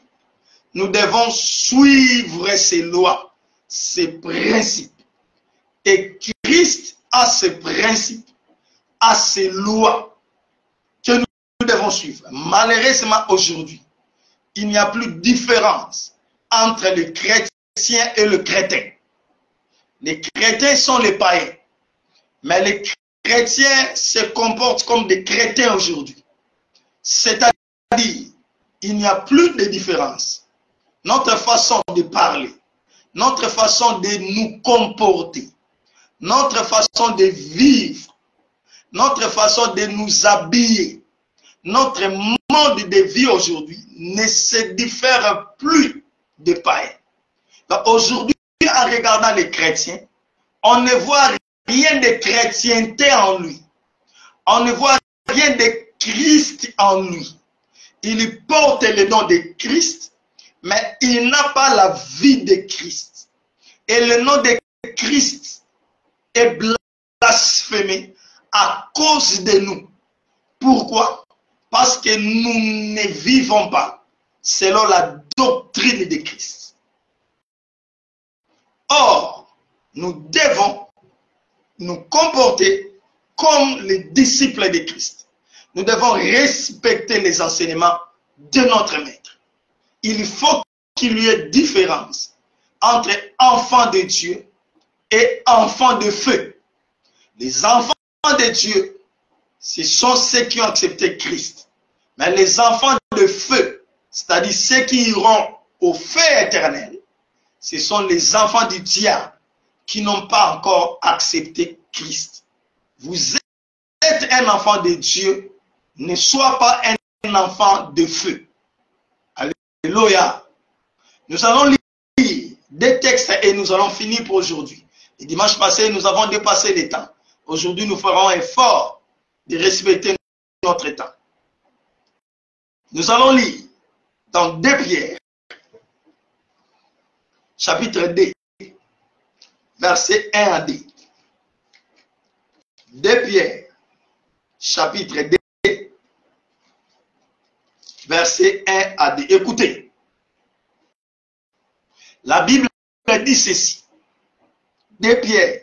nous devons suivre ses lois, ses principes. Et Christ a ses principes, a ses lois que nous devons suivre. Malheureusement, aujourd'hui, il n'y a plus de différence entre le chrétien et le crétin. Les chrétiens sont les païens, mais les chrétiens se comportent comme des crétins aujourd'hui. C'est-à-dire, il n'y a plus de différence. Notre façon de parler, notre façon de nous comporter, notre façon de vivre, notre façon de nous habiller, notre mode de vie aujourd'hui ne se diffère plus des païens. Aujourd'hui, en regardant les chrétiens, on ne voit rien de chrétienté en lui. On ne voit rien de Christ en lui. Il porte le nom de Christ, mais il n'a pas la vie de Christ. Et le nom de Christ est blasphémé à cause de nous. Pourquoi? Parce que nous ne vivons pas selon la doctrine de Christ. Or, nous devons nous comporter comme les disciples de Christ. Nous devons respecter les enseignements de notre maître. Il faut qu'il y ait différence entre enfants de Dieu et enfants de feu. Les enfants de Dieu, ce sont ceux qui ont accepté Christ. Mais les enfants de feu, c'est-à-dire ceux qui iront au feu éternel, ce sont les enfants du diable qui n'ont pas encore accepté Christ. Vous êtes un enfant de Dieu, ne sois pas un enfant de feu. Alléluia. Nous allons lire des textes et nous allons finir pour aujourd'hui. Le dimanche passé, nous avons dépassé le temps. Aujourd'hui, nous ferons un effort de respecter notre temps. Nous allons lire dans 2 Pierre, chapitre 2, verset 1 à 2. 2 Pierre, chapitre 2, verset 1 à 2. Écoutez, la Bible dit ceci. 2 Pierre,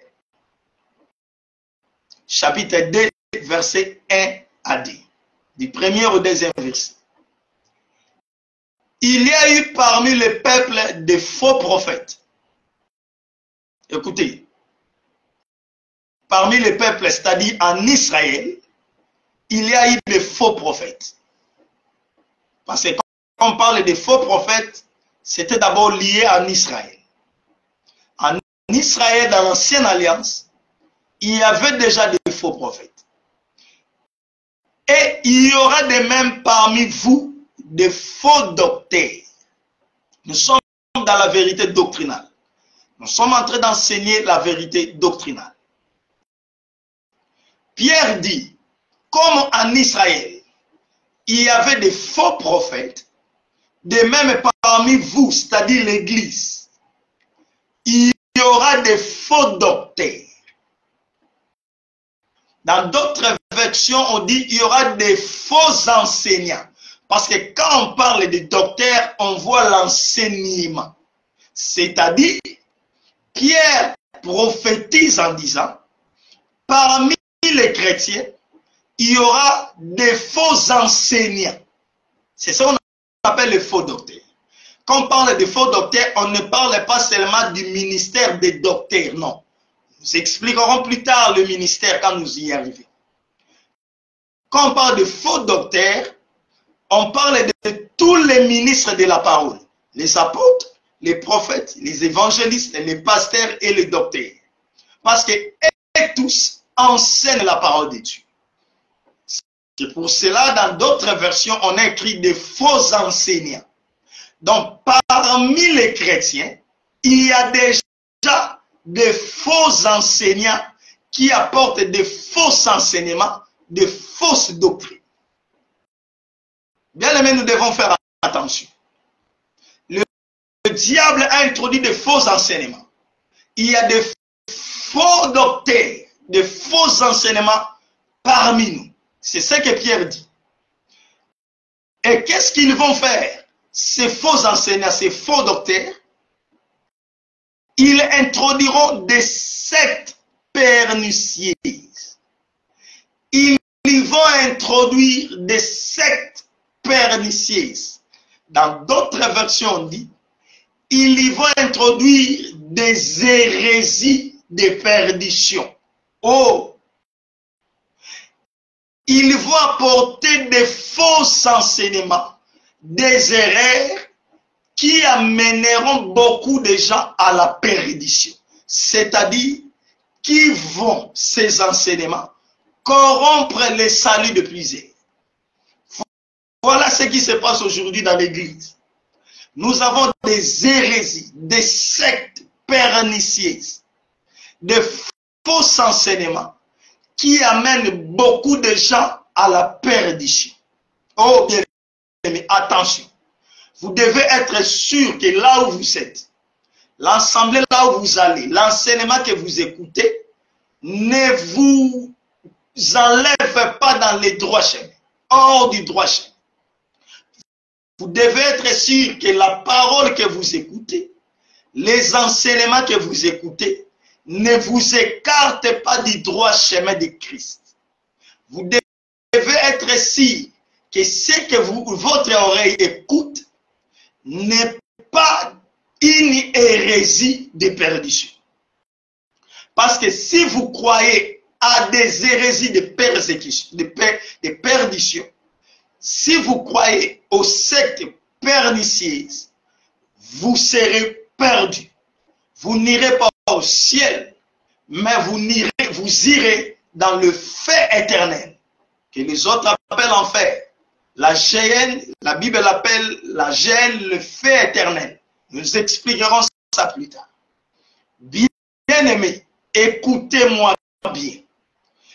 chapitre 2, verset 1 à 2. Du premier au deuxième verset. Il y a eu parmi le peuple des faux prophètes. Écoutez, parmi le peuple, c'est-à-dire en Israël, il y a eu des faux prophètes. Parce que quand on parle des faux prophètes, c'était d'abord lié en Israël. En Israël, dans l'ancienne alliance, il y avait déjà des faux prophètes. Et il y aura de même parmi vous des faux docteurs. Nous sommes dans la vérité doctrinale. Nous sommes en train d'enseigner la vérité doctrinale. Pierre dit, comme en Israël, il y avait des faux prophètes, de même parmi vous, c'est-à-dire l'Église, il y aura des faux docteurs. Dans d'autres versions, on dit qu'il y aura des faux enseignants. Parce que quand on parle de docteurs, on voit l'enseignement. C'est-à-dire, Pierre prophétise en disant, parmi les chrétiens, il y aura des faux enseignants. C'est ça qu'on appelle les faux docteurs. Quand on parle de faux docteurs, on ne parle pas seulement du ministère des docteurs, non. Nous expliquerons plus tard le ministère quand nous y arrivons. Quand on parle de faux docteurs, on parle de tous les ministres de la parole. Les apôtres, les prophètes, les évangélistes, les pasteurs et les docteurs. Parce que tous enseignent la parole de Dieu. C'est pour cela, dans d'autres versions, on a écrit des faux enseignants. Donc, parmi les chrétiens, il y a déjà des faux enseignants qui apportent des faux enseignements, des fausses doctrines. Bien aimé, nous devons faire attention. Le diable a introduit des faux enseignements. Il y a des faux docteurs, des faux enseignements parmi nous. C'est ce que Pierre dit. Et qu'est-ce qu'ils vont faire? Ces faux enseignants, ces faux docteurs, ils introduiront des sectes pernicieuses. Ils vont introduire des sectes pernicieuses. Dans d'autres versions, on dit, ils y vont introduire des hérésies de perdition. Oh! Ils vont apporter des faux enseignements, des erreurs qui amèneront beaucoup de gens à la perdition. C'est-à-dire, qui vont, ces enseignements, corrompre les saluts de plusieurs. Voilà ce qui se passe aujourd'hui dans l'Église. Nous avons des hérésies, des sectes pernicieuses, des faux enseignements qui amènent beaucoup de gens à la perdition. Oh bien aimé, attention. Vous devez être sûr que là où vous êtes, l'assemblée là où vous allez, l'enseignement que vous écoutez, ne vous enlève pas dans les droits chemins, hors du droit chemin. Vous devez être sûr que la parole que vous écoutez, les enseignements que vous écoutez, ne vous écartent pas du droit chemin de Christ. Vous devez être sûr que ce que votre oreille écoute n'est pas une hérésie de perdition. Parce que si vous croyez à des hérésies de perdition, si vous croyez aux sectes pernicieuses, vous serez perdus. Vous n'irez pas au ciel, mais vous irez dans le feu éternel, que les autres appellent enfer. La géhenne, la Bible l'appelle la géhenne, le feu éternel. Nous expliquerons ça plus tard. Bien aimés, écoutez-moi bien.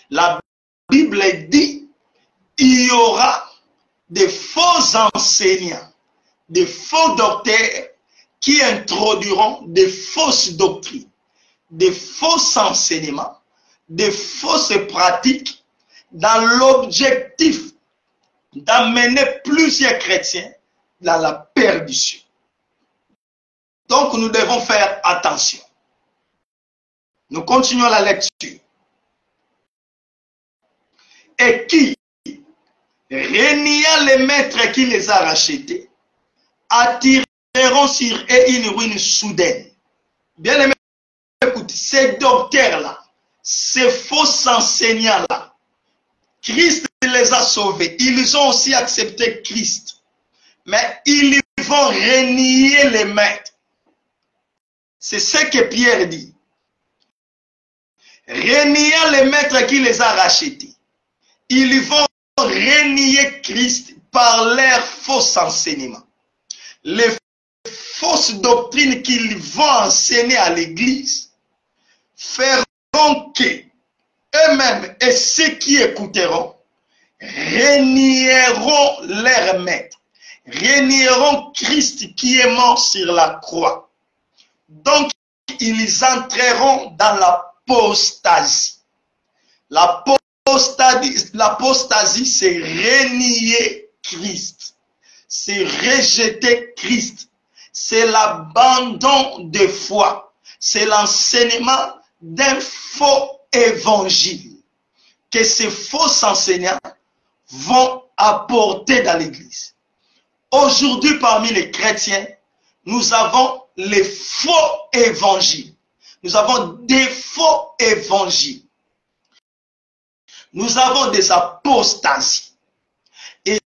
La Bible dit, il y aura des faux enseignants, des faux docteurs qui introduiront des fausses doctrines, des faux enseignements, des fausses pratiques dans l'objectif d'amener plusieurs chrétiens dans la perdition. Donc nous devons faire attention. Nous continuons la lecture. Et qui, reniant les maîtres qui les a rachetés, attireront sur eux une ruine soudaine. Bien aimé, écoute, ces docteurs-là, ces faux enseignants-là, Christ les a sauvés. Ils ont aussi accepté Christ. Mais ils vont renier les maîtres. C'est ce que Pierre dit. Reniant les maîtres qui les a rachetés, ils vont renier Christ par leurs faux enseignements. Les fausses doctrines qu'ils vont enseigner à l'Église feront que eux-mêmes et ceux qui écouteront renieront leur maître, renieront Christ qui est mort sur la croix. Donc, ils entreront dans l'apostasie. L'apostasie, c'est renier Christ, c'est rejeter Christ, c'est l'abandon de foi, c'est l'enseignement d'un faux évangile que ces faux enseignants vont apporter dans l'Église. Aujourd'hui, parmi les chrétiens, nous avons les faux évangiles. Nous avons des faux évangiles. Nous avons des apostasies. Et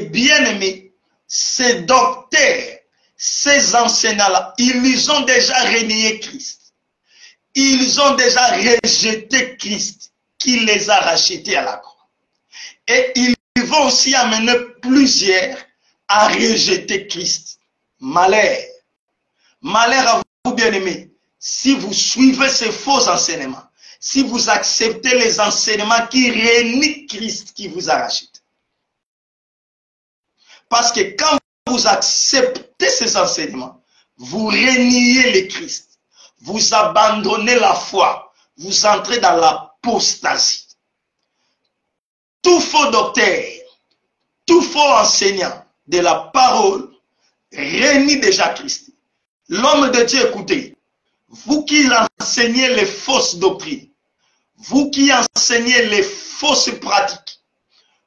bien aimés, ces docteurs, ces enseignants-là, ils ont déjà renié Christ. Ils ont déjà rejeté Christ qui les a rachetés à la croix. Et ils vont aussi amener plusieurs à rejeter Christ. Malheur. Malheur à vous, bien-aimés, si vous suivez ces faux enseignements, si vous acceptez les enseignements qui renient Christ qui vous a racheté. Parce que quand vous acceptez ces enseignements, vous reniez le Christ. Vous abandonnez la foi. Vous entrez dans l'apostasie. Tout faux docteur, tout faux enseignant de la parole renie déjà Christ. L'homme de Dieu, écoutez, vous qui enseignez les fausses doctrines, vous qui enseignez les fausses pratiques,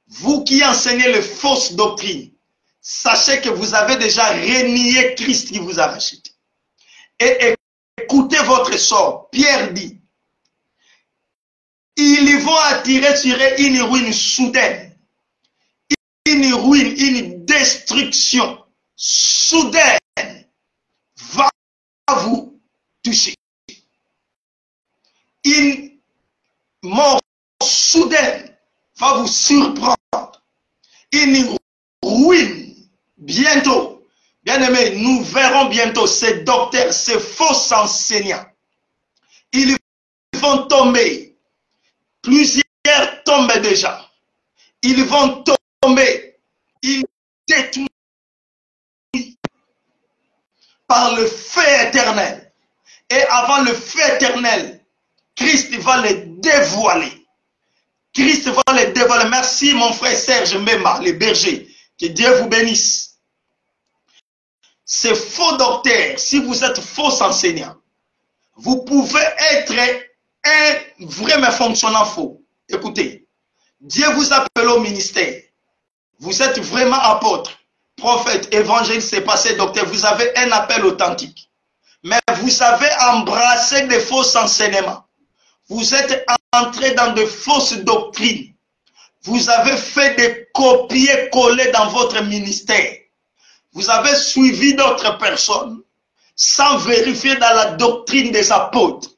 vous qui enseignez les fausses doctrines, sachez que vous avez déjà renié Christ qui vous a racheté. Et écoutez votre sort. Pierre dit, ils vont attirer sur eux une ruine soudaine, une ruine, une destruction soudaine va vous toucher. Une mort soudaine va vous surprendre. Une ruine bientôt. Bien aimé, nous verrons bientôt ces docteurs, ces faux enseignants. Ils vont tomber. Plusieurs tombent déjà. Ils vont tomber. Ils détruisent par le feu éternel. Et avant le feu éternel, Christ va les dévoiler. Christ va les dévoiler. Merci mon frère Serge Mbemba, les bergers. Que Dieu vous bénisse. Ces faux docteurs, si vous êtes faux enseignants, vous pouvez être un vrai mais fonctionnant faux. Écoutez, Dieu vous appelle au ministère. Vous êtes vraiment apôtre, prophète, évangéliste, c'est passé docteur. Vous avez un appel authentique. Mais vous avez embrassé des faux enseignements. Vous êtes entré dans de fausses doctrines. Vous avez fait des copier-coller dans votre ministère. Vous avez suivi d'autres personnes sans vérifier dans la doctrine des apôtres.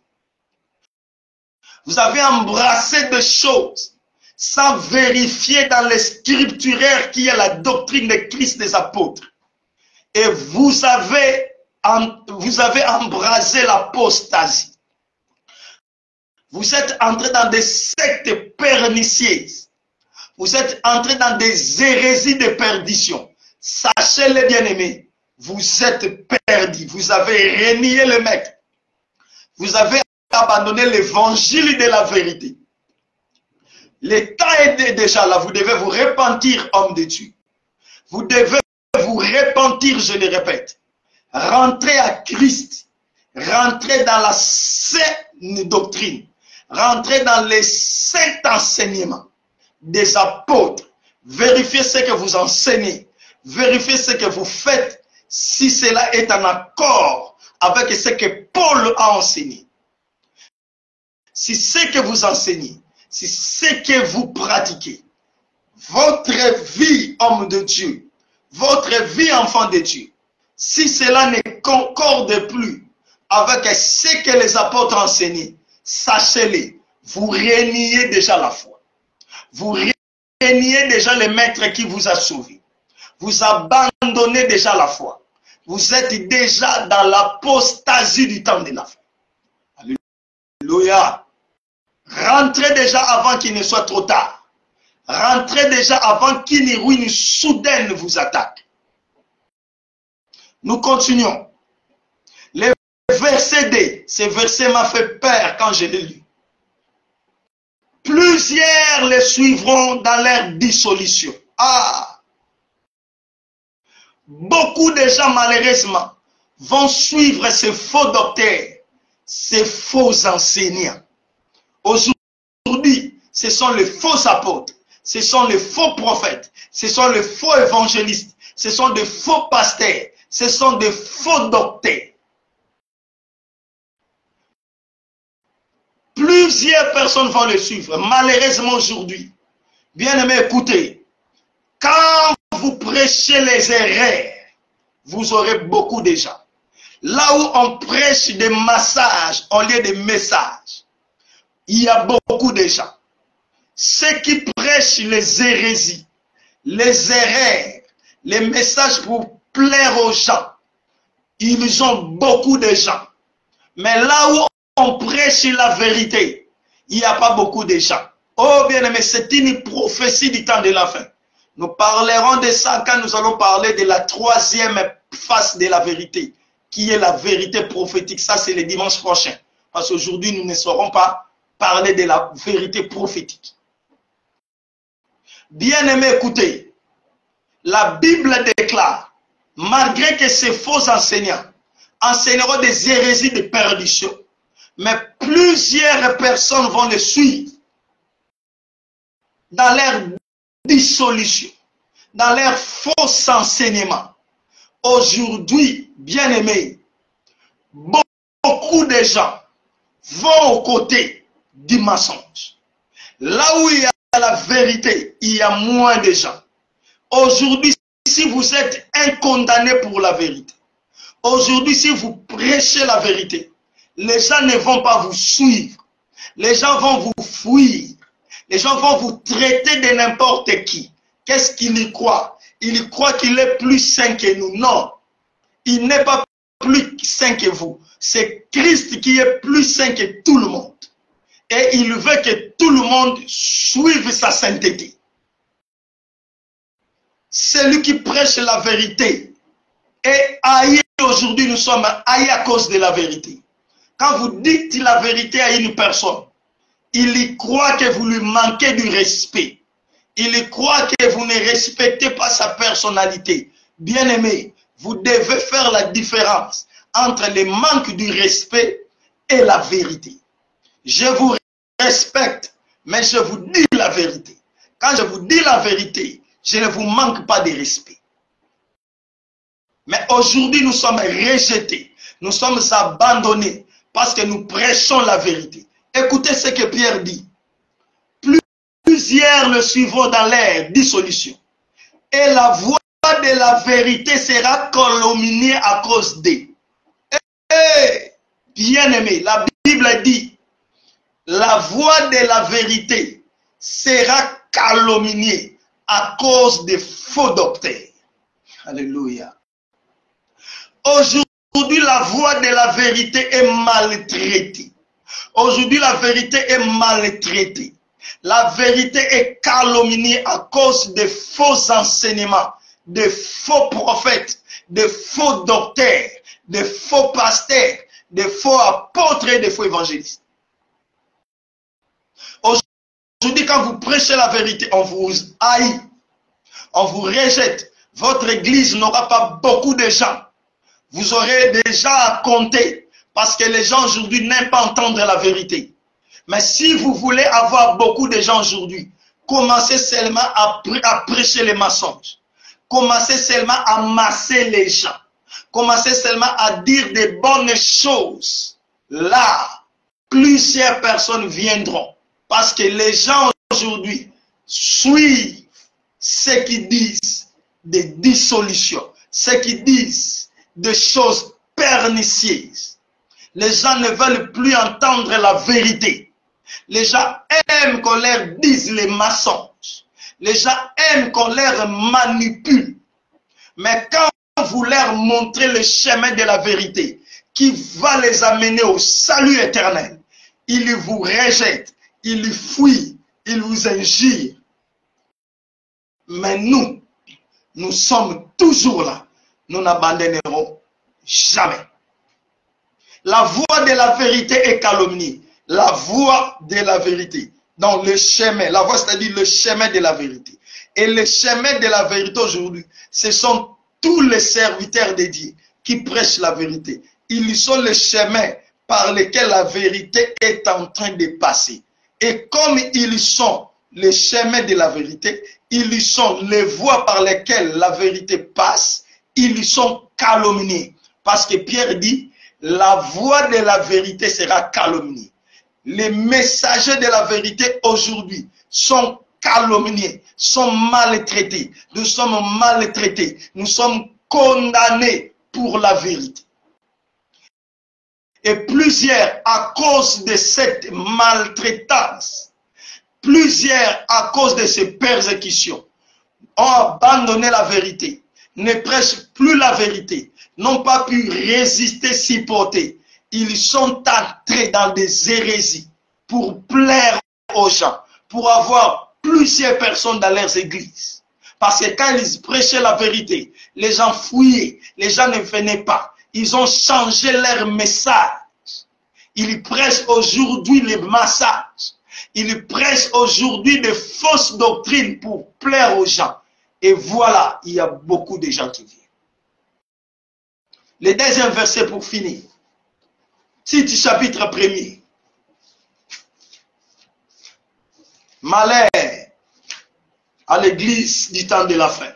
Vous avez embrassé des choses sans vérifier dans les scripturaires qui est la doctrine de Christ des apôtres. Et vous avez embrassé l'apostasie. Vous êtes entré dans des sectes pernicieuses. Vous êtes entré dans des hérésies de perdition. Sachez-le, bien-aimés, vous êtes perdus. Vous avez renié le maître. Vous avez abandonné l'évangile de la vérité. Le temps est déjà là. Vous devez vous repentir, homme de Dieu. Vous devez vous repentir, je le répète. Rentrez à Christ. Rentrez dans la saine doctrine. Rentrez dans les saints enseignements des apôtres. Vérifiez ce que vous enseignez. Vérifiez ce que vous faites. Si cela est en accord avec ce que Paul a enseigné. Si ce que vous enseignez, si ce que vous pratiquez, votre vie, homme de Dieu, votre vie, enfant de Dieu, si cela ne concorde plus avec ce que les apôtres enseignaient, sachez-le, vous reniez déjà la foi. Vous reniez déjà le maître qui vous a sauvé. Vous abandonnez déjà la foi. Vous êtes déjà dans l'apostasie du temps de la fin. Alléluia. Rentrez déjà avant qu'il ne soit trop tard. Rentrez déjà avant qu'une ruine soudaine vous attaque. Nous continuons. Le verset D, ce verset m'a fait peur quand je l'ai lu. Plusieurs les suivront dans leur dissolution. Ah! Beaucoup de gens, malheureusement, vont suivre ces faux docteurs, ces faux enseignants. Aujourd'hui, ce sont les faux apôtres, ce sont les faux prophètes, ce sont les faux évangélistes, ce sont des faux pasteurs, ce sont des faux docteurs. Plusieurs personnes vont les suivre, malheureusement aujourd'hui. Bien-aimés, écoutez, quand vous prêchez les erreurs, vous aurez beaucoup de gens. Là où on prêche des massages au lieu de messages, il y a beaucoup de gens. Ceux qui prêchent les hérésies, les erreurs, les messages pour plaire aux gens, ils ont beaucoup de gens. Mais là où on prêche la vérité, il n'y a pas beaucoup de gens. Oh bien-aimé, c'est une prophétie du temps de la fin. Nous parlerons de ça quand nous allons parler de la troisième face de la vérité, qui est la vérité prophétique. Ça, c'est le dimanche prochain. Parce qu'aujourd'hui, nous ne saurons pas parler de la vérité prophétique. Bien-aimé, écoutez, la Bible déclare, malgré que ces faux enseignants enseigneront des hérésies de perdition, mais plusieurs personnes vont les suivre dans leur dissolution, dans leur faux enseignement. Aujourd'hui, bien-aimés, beaucoup de gens vont aux côtés du mensonge. Là où il y a la vérité, il y a moins de gens. Aujourd'hui, si vous êtes un condamné pour la vérité, aujourd'hui, si vous prêchez la vérité, les gens ne vont pas vous suivre. Les gens vont vous fuir. Les gens vont vous traiter de n'importe qui. Qu'est-ce qu'il y croit? Il croit qu'il est plus saint que nous. Non. Il n'est pas plus saint que vous. C'est Christ qui est plus saint que tout le monde. Et il veut que tout le monde suive sa sainteté. Celui qui prêche la vérité est haï. Aujourd'hui, nous sommes haïs à cause de la vérité. Quand vous dites la vérité à une personne, il y croit que vous lui manquez du respect. Il y croit que vous ne respectez pas sa personnalité. Bien-aimé, vous devez faire la différence entre le manque du respect et la vérité. Je vous respecte, mais je vous dis la vérité. Quand je vous dis la vérité, je ne vous manque pas de respect. Mais aujourd'hui, nous sommes rejetés. Nous sommes abandonnés parce que nous prêchons la vérité. Écoutez ce que Pierre dit. Plusieurs le suivront dans leur dissolution. Et la voix de la vérité sera calomniée à cause d'eux. Bien-aimé, la Bible dit, la voix de la vérité sera calomniée à cause des faux docteurs. Alléluia. Aujourd'hui, la voix de la vérité est maltraitée. Aujourd'hui, la vérité est maltraitée. La vérité est calomniée à cause des faux enseignements de faux prophètes, de faux docteurs, de faux pasteurs, de faux apôtres et de faux évangélistes. Aujourd'hui, quand vous prêchez la vérité, on vous haït, on vous rejette. Votre église n'aura pas beaucoup de gens. Vous aurez déjà à compter parce que les gens aujourd'hui n'aiment pas entendre la vérité. Mais si vous voulez avoir beaucoup de gens aujourd'hui, commencez seulement à prêcher les mensonges. Commencez seulement à masser les gens. Commencez seulement à dire des bonnes choses. Là, plusieurs personnes viendront. Parce que les gens aujourd'hui suivent ceux qui disent des dissolutions, ceux qui disent des choses pernicieuses. Les gens ne veulent plus entendre la vérité. Les gens aiment qu'on leur dise les mensonges. Les gens aiment qu'on leur manipule. Mais quand vous leur montrez le chemin de la vérité qui va les amener au salut éternel, ils vous rejettent, ils fuient, ils vous injurent. Mais nous sommes toujours là. Nous n'abandonnerons jamais. La voie de la vérité est calomnie. La voie de la vérité. Dans le chemin. La voie, c'est-à-dire le chemin de la vérité. Et le chemin de la vérité aujourd'hui, ce sont tous les serviteurs de Dieu qui prêchent la vérité. Ils sont le chemin par lequel la vérité est en train de passer. Et comme ils sont le chemin de la vérité, ils sont les voies par lesquelles la vérité passe, ils sont calomniés. Parce que Pierre dit, la voie de la vérité sera calomniée. Les messagers de la vérité aujourd'hui sont calomniés, sont maltraités. Nous sommes maltraités, nous sommes condamnés pour la vérité. Et plusieurs, à cause de cette maltraitance, plusieurs, à cause de ces persécutions, ont abandonné la vérité, ne prêchent plus la vérité, n'ont pas pu résister, supporter. Ils sont entrés dans des hérésies pour plaire aux gens, pour avoir plusieurs personnes dans leurs églises. Parce que quand ils prêchaient la vérité, les gens fuyaient, les gens ne venaient pas. Ils ont changé leur message. Ils prêchent aujourd'hui les massages. Ils prêchent aujourd'hui de fausses doctrines pour plaire aux gens. Et voilà, il y a beaucoup de gens qui viennent. Le deuxième verset pour finir. Tite chapitre 1er. Malheur à l'église du temps de la fin,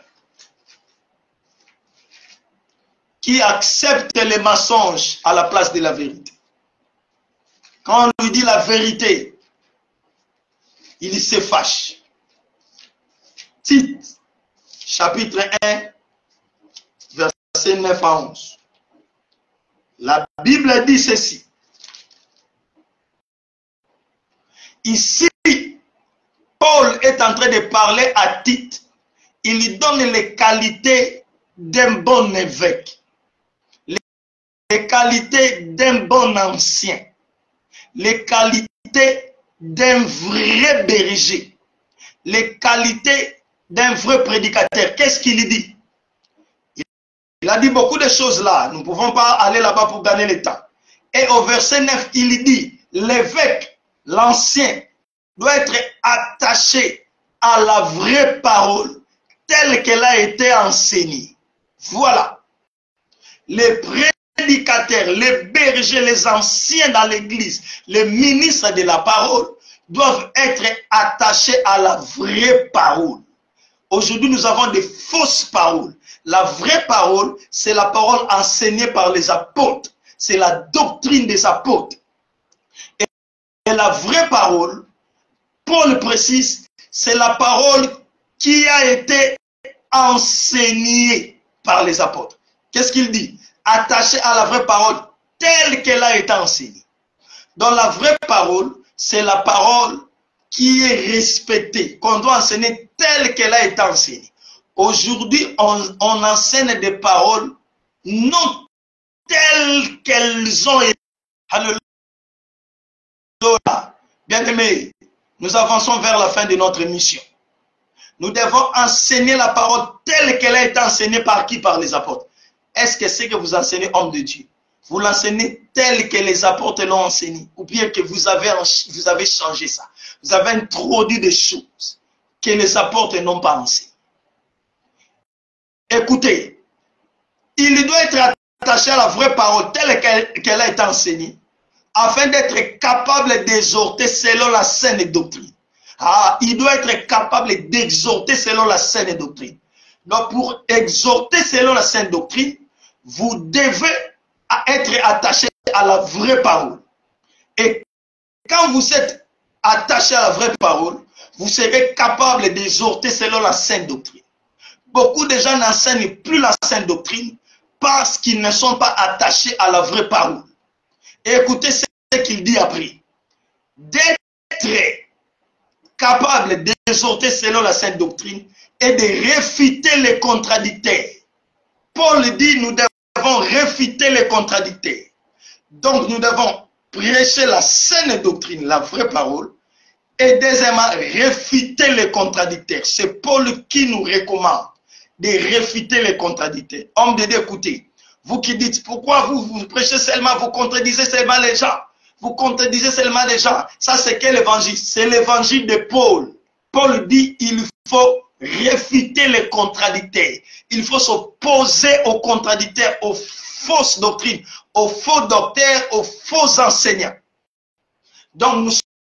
qui accepte les mensonges à la place de la vérité. Quand on lui dit la vérité, il se fâche. Tite, chapitre 1, verset 9 à 11. La Bible dit ceci. Ici, Paul est en train de parler à Tite. Il lui donne les qualités d'un bon évêque, les qualités d'un bon ancien, les qualités d'un vrai berger, les qualités d'un vrai prédicateur. Qu'est-ce qu'il dit? Il a dit beaucoup de choses là. Nous ne pouvons pas aller là-bas pour gagner le temps. Et au verset 9, il dit, l'évêque, l'ancien, doit être attaché à la vraie parole telle qu'elle a été enseignée. Voilà. Les prédicateurs, les bergers, les anciens dans l'église, les ministres de la parole doivent être attachés à la vraie parole. Aujourd'hui, nous avons des fausses paroles. La vraie parole, c'est la parole enseignée par les apôtres. C'est la doctrine des apôtres. Et la vraie parole, Paul précise, c'est la parole qui a été enseignée par les apôtres. Qu'est-ce qu'il dit? Attaché à la vraie parole telle qu'elle a été enseignée. Dans la vraie parole, c'est la parole qui est respectée, qu'on doit enseigner telle qu'elle a été enseignée. Aujourd'hui, on enseigne des paroles non telles qu'elles ont été. Alléluia. Bien-aimés, nous avançons vers la fin de notre mission. Nous devons enseigner la parole telle qu'elle a été enseignée par qui? Par les apôtres. Est-ce que c'est que vous enseignez, homme de Dieu? Vous l'enseignez tel que les apôtres l'ont enseigné, ou bien que vous avez changé ça. Vous avez introduit des choses que les apôtres n'ont pas enseignées. Écoutez, il doit être attaché à la vraie parole telle qu'elle a été enseignée, afin d'être capable d'exhorter selon la saine doctrine. Ah, il doit être capable d'exhorter selon la saine doctrine. Donc, pour exhorter selon la saine doctrine, vous devez être attaché à la vraie parole. Et quand vous êtes attaché à la vraie parole, vous serez capable d'exhorter selon la saine doctrine. Beaucoup de gens n'enseignent plus la saine doctrine parce qu'ils ne sont pas attachés à la vraie parole. Et écoutez ce qu'il dit après. D'être capable d'exhorter selon la sainte doctrine et de réfuter les contradicteurs. Paul dit, nous devons réfuter les contradicteurs. Donc nous devons prêcher la saine doctrine, la vraie parole, et deuxièmement, réfuter les contradicteurs. C'est Paul qui nous recommande de réfuter les contradicteurs. Homme de Dieu, écoutez, vous qui dites, pourquoi vous prêchez seulement, vous contredisez seulement les gens? Vous contredisez seulement les gens. Ça, c'est quel évangile? C'est l'évangile de Paul. Paul dit, il faut réfuter les contradicteurs. Il faut s'opposer aux contradicteurs, aux fausses doctrines, aux faux docteurs, aux faux enseignants. Donc, nous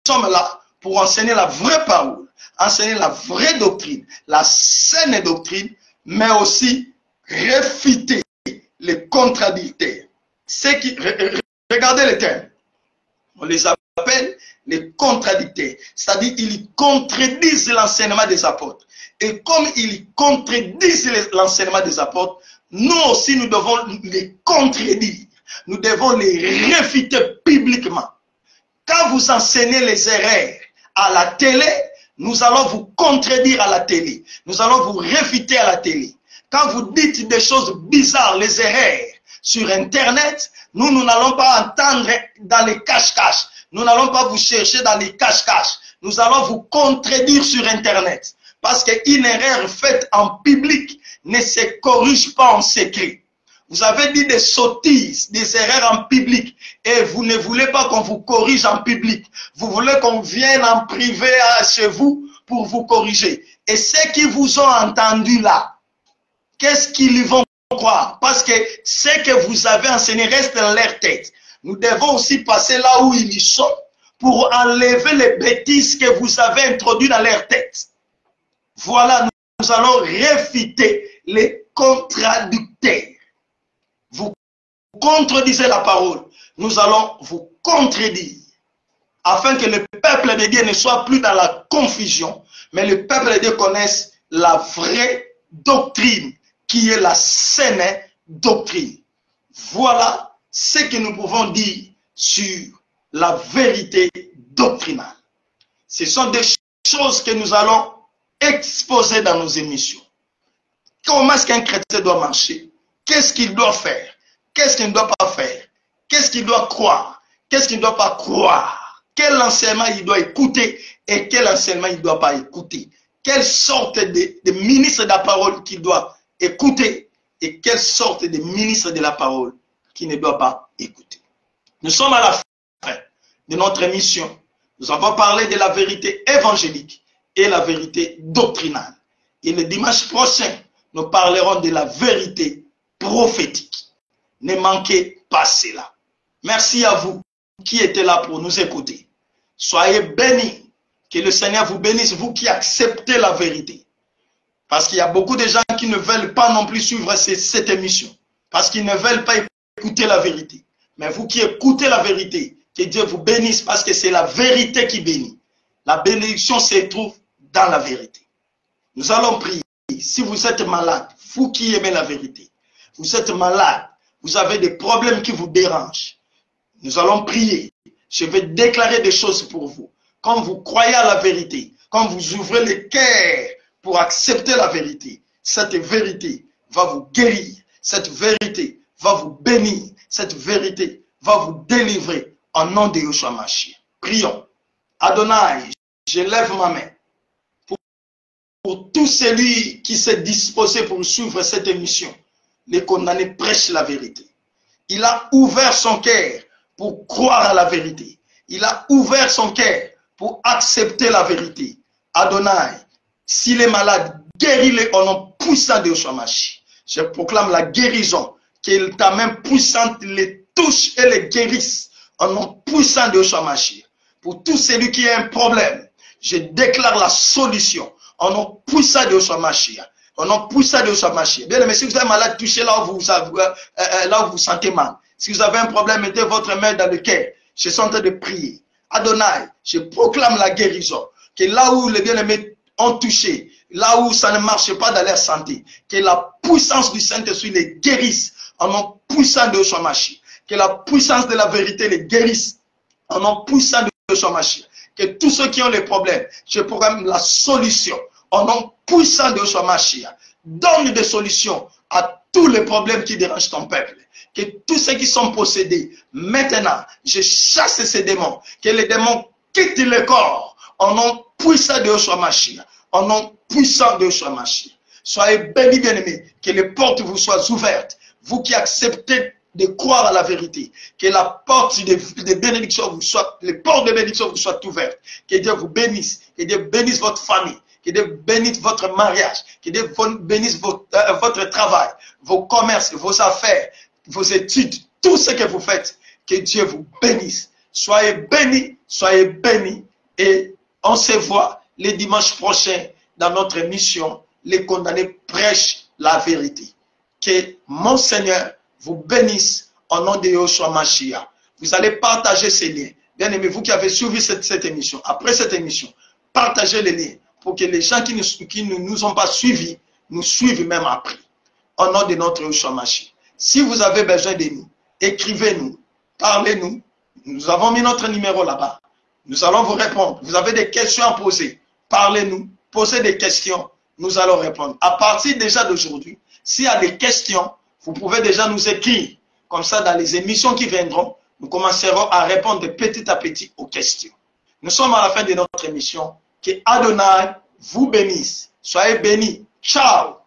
sommes là pour enseigner la vraie parole, enseigner la vraie doctrine, la saine doctrine, mais aussi réfuter les contradicteurs. Regardez les termes. On les appelle les contradicteurs. C'est-à-dire qu'ils contredisent l'enseignement des apôtres. Et comme ils contredisent l'enseignement des apôtres, nous aussi nous devons les contredire. Nous devons les réfuter publiquement. Quand vous enseignez les erreurs à la télé, nous allons vous contredire à la télé. Nous allons vous réfuter à la télé. Quand vous dites des choses bizarres, les erreurs sur Internet, nous n'allons pas entendre dans les cache-cache. Nous n'allons pas vous chercher dans les cache-cache. Nous allons vous contredire sur Internet. Parce qu'une erreur faite en public ne se corrige pas en secret. Vous avez dit des sottises, des erreurs en public, et vous ne voulez pas qu'on vous corrige en public. Vous voulez qu'on vienne en privé chez vous pour vous corriger. Et ceux qui vous ont entendu là, qu'est-ce qu'ils vont croire? Parce que ce que vous avez enseigné reste dans leur tête. Nous devons aussi passer là où ils sont pour enlever les bêtises que vous avez introduites dans leur tête. Voilà, nous allons réfuter les contradicteurs. Vous contredisez la parole, nous allons vous contredire, afin que le peuple de Dieu ne soit plus dans la confusion, mais le peuple de Dieu connaisse la vraie doctrine, qui est la saine doctrine. Voilà ce que nous pouvons dire sur la vérité doctrinale. Ce sont des choses que nous allons exposer dans nos émissions. Comment est-ce qu'un chrétien doit marcher? Qu'est-ce qu'il doit faire? Qu'est-ce qu'il ne doit pas faire? Qu'est-ce qu'il doit croire? Qu'est-ce qu'il ne doit pas croire? Quel enseignement il doit écouter et quel enseignement il ne doit pas écouter? Quelle sorte de ministre de la parole qu'il doit écouter et quelle sorte de ministre de la parole qu'il ne doit pas écouter? Nous sommes à la fin de notre émission. Nous avons parlé de la vérité évangélique et la vérité doctrinale. Et le dimanche prochain, nous parlerons de la vérité prophétique. Ne manquez pas cela. Merci à vous qui étiez là pour nous écouter. Soyez bénis. Que le Seigneur vous bénisse, vous qui acceptez la vérité. Parce qu'il y a beaucoup de gens qui ne veulent pas non plus suivre cette émission. Parce qu'ils ne veulent pas écouter la vérité. Mais vous qui écoutez la vérité, que Dieu vous bénisse parce que c'est la vérité qui bénit. La bénédiction se trouve dans la vérité. Nous allons prier. Si vous êtes malade, vous qui aimez la vérité, vous êtes malade, vous avez des problèmes qui vous dérangent, nous allons prier. Je vais déclarer des choses pour vous. Quand vous croyez à la vérité, quand vous ouvrez le cœur pour accepter la vérité, cette vérité va vous guérir, cette vérité va vous bénir, cette vérité va vous délivrer en nom de Yeshua Mashiach. Prions. Adonai, je lève ma main pour tout celui qui s'est disposé pour suivre cette émission. Les condamnés prêchent la vérité. Il a ouvert son cœur pour croire à la vérité. Il a ouvert son cœur pour accepter la vérité. Adonai, s'il est malade, guéris-le au nom puissant de Yeshua Mashiach. Je proclame la guérison, que ta main puissante les touche et les guérisse au nom puissant de Yeshua Mashiach. Pour tout celui qui a un problème, je déclare la solution au nom puissant de Yeshua Mashiach. Au nom puissant de Yeshua Mashiach. Bien aimé, si vous êtes malade, touchez là où vous sentez mal. Si vous avez un problème, mettez votre main dans le cœur. Je suis en train de prier. Adonai, je proclame la guérison. Que là où les bien-aimés ont touché, là où ça ne marche pas dans leur santé, que la puissance du Saint-Esprit les guérisse au nom puissant de Yeshua Mashiach. Que la puissance de la vérité les guérisse au nom puissant de Yeshua Mashiach. Que tous ceux qui ont les problèmes, je proclame la solution au nom puissant de Yeshua Mashiach. Donne des solutions à tous les problèmes qui dérangent ton peuple. Que tous ceux qui sont possédés, maintenant, je chasse ces démons. Que les démons quittent le corps au nom puissant de Yeshua Mashiach. Au nom puissant de Yeshua Mashiach. Soyez bénis, bien-aimés. Que les portes vous soient ouvertes. Vous qui acceptez de croire à la vérité. Que la porte de bénédiction vous soit, les portes de bénédiction vous soient ouvertes. Que Dieu vous bénisse. Que Dieu bénisse votre famille. Que Dieu bénisse votre mariage. Que Dieu bénisse votre travail, vos commerces, vos affaires, vos études, tout ce que vous faites. Que Dieu vous bénisse. Soyez bénis et on se voit les dimanches prochains dans notre émission. Les condamnés prêchent la vérité. Que mon Seigneur vous bénisse au nom de Yeshua Mashiach. Vous allez partager ces liens. Bien aimés, vous qui avez suivi cette émission, après cette émission, partagez les liens pour que les gens qui ne nous ont pas suivis, nous suivent même après. Au nom de notre Yeshua Mashiach. Si vous avez besoin de nous, écrivez-nous, parlez-nous. Nous avons mis notre numéro là-bas. Nous allons vous répondre. Vous avez des questions à poser. Parlez-nous, posez des questions. Nous allons répondre. À partir déjà d'aujourd'hui, s'il y a des questions, vous pouvez déjà nous écrire. Comme ça, dans les émissions qui viendront, nous commencerons à répondre petit à petit aux questions. Nous sommes à la fin de notre émission. Que Adonai vous bénisse. Soyez bénis. Ciao.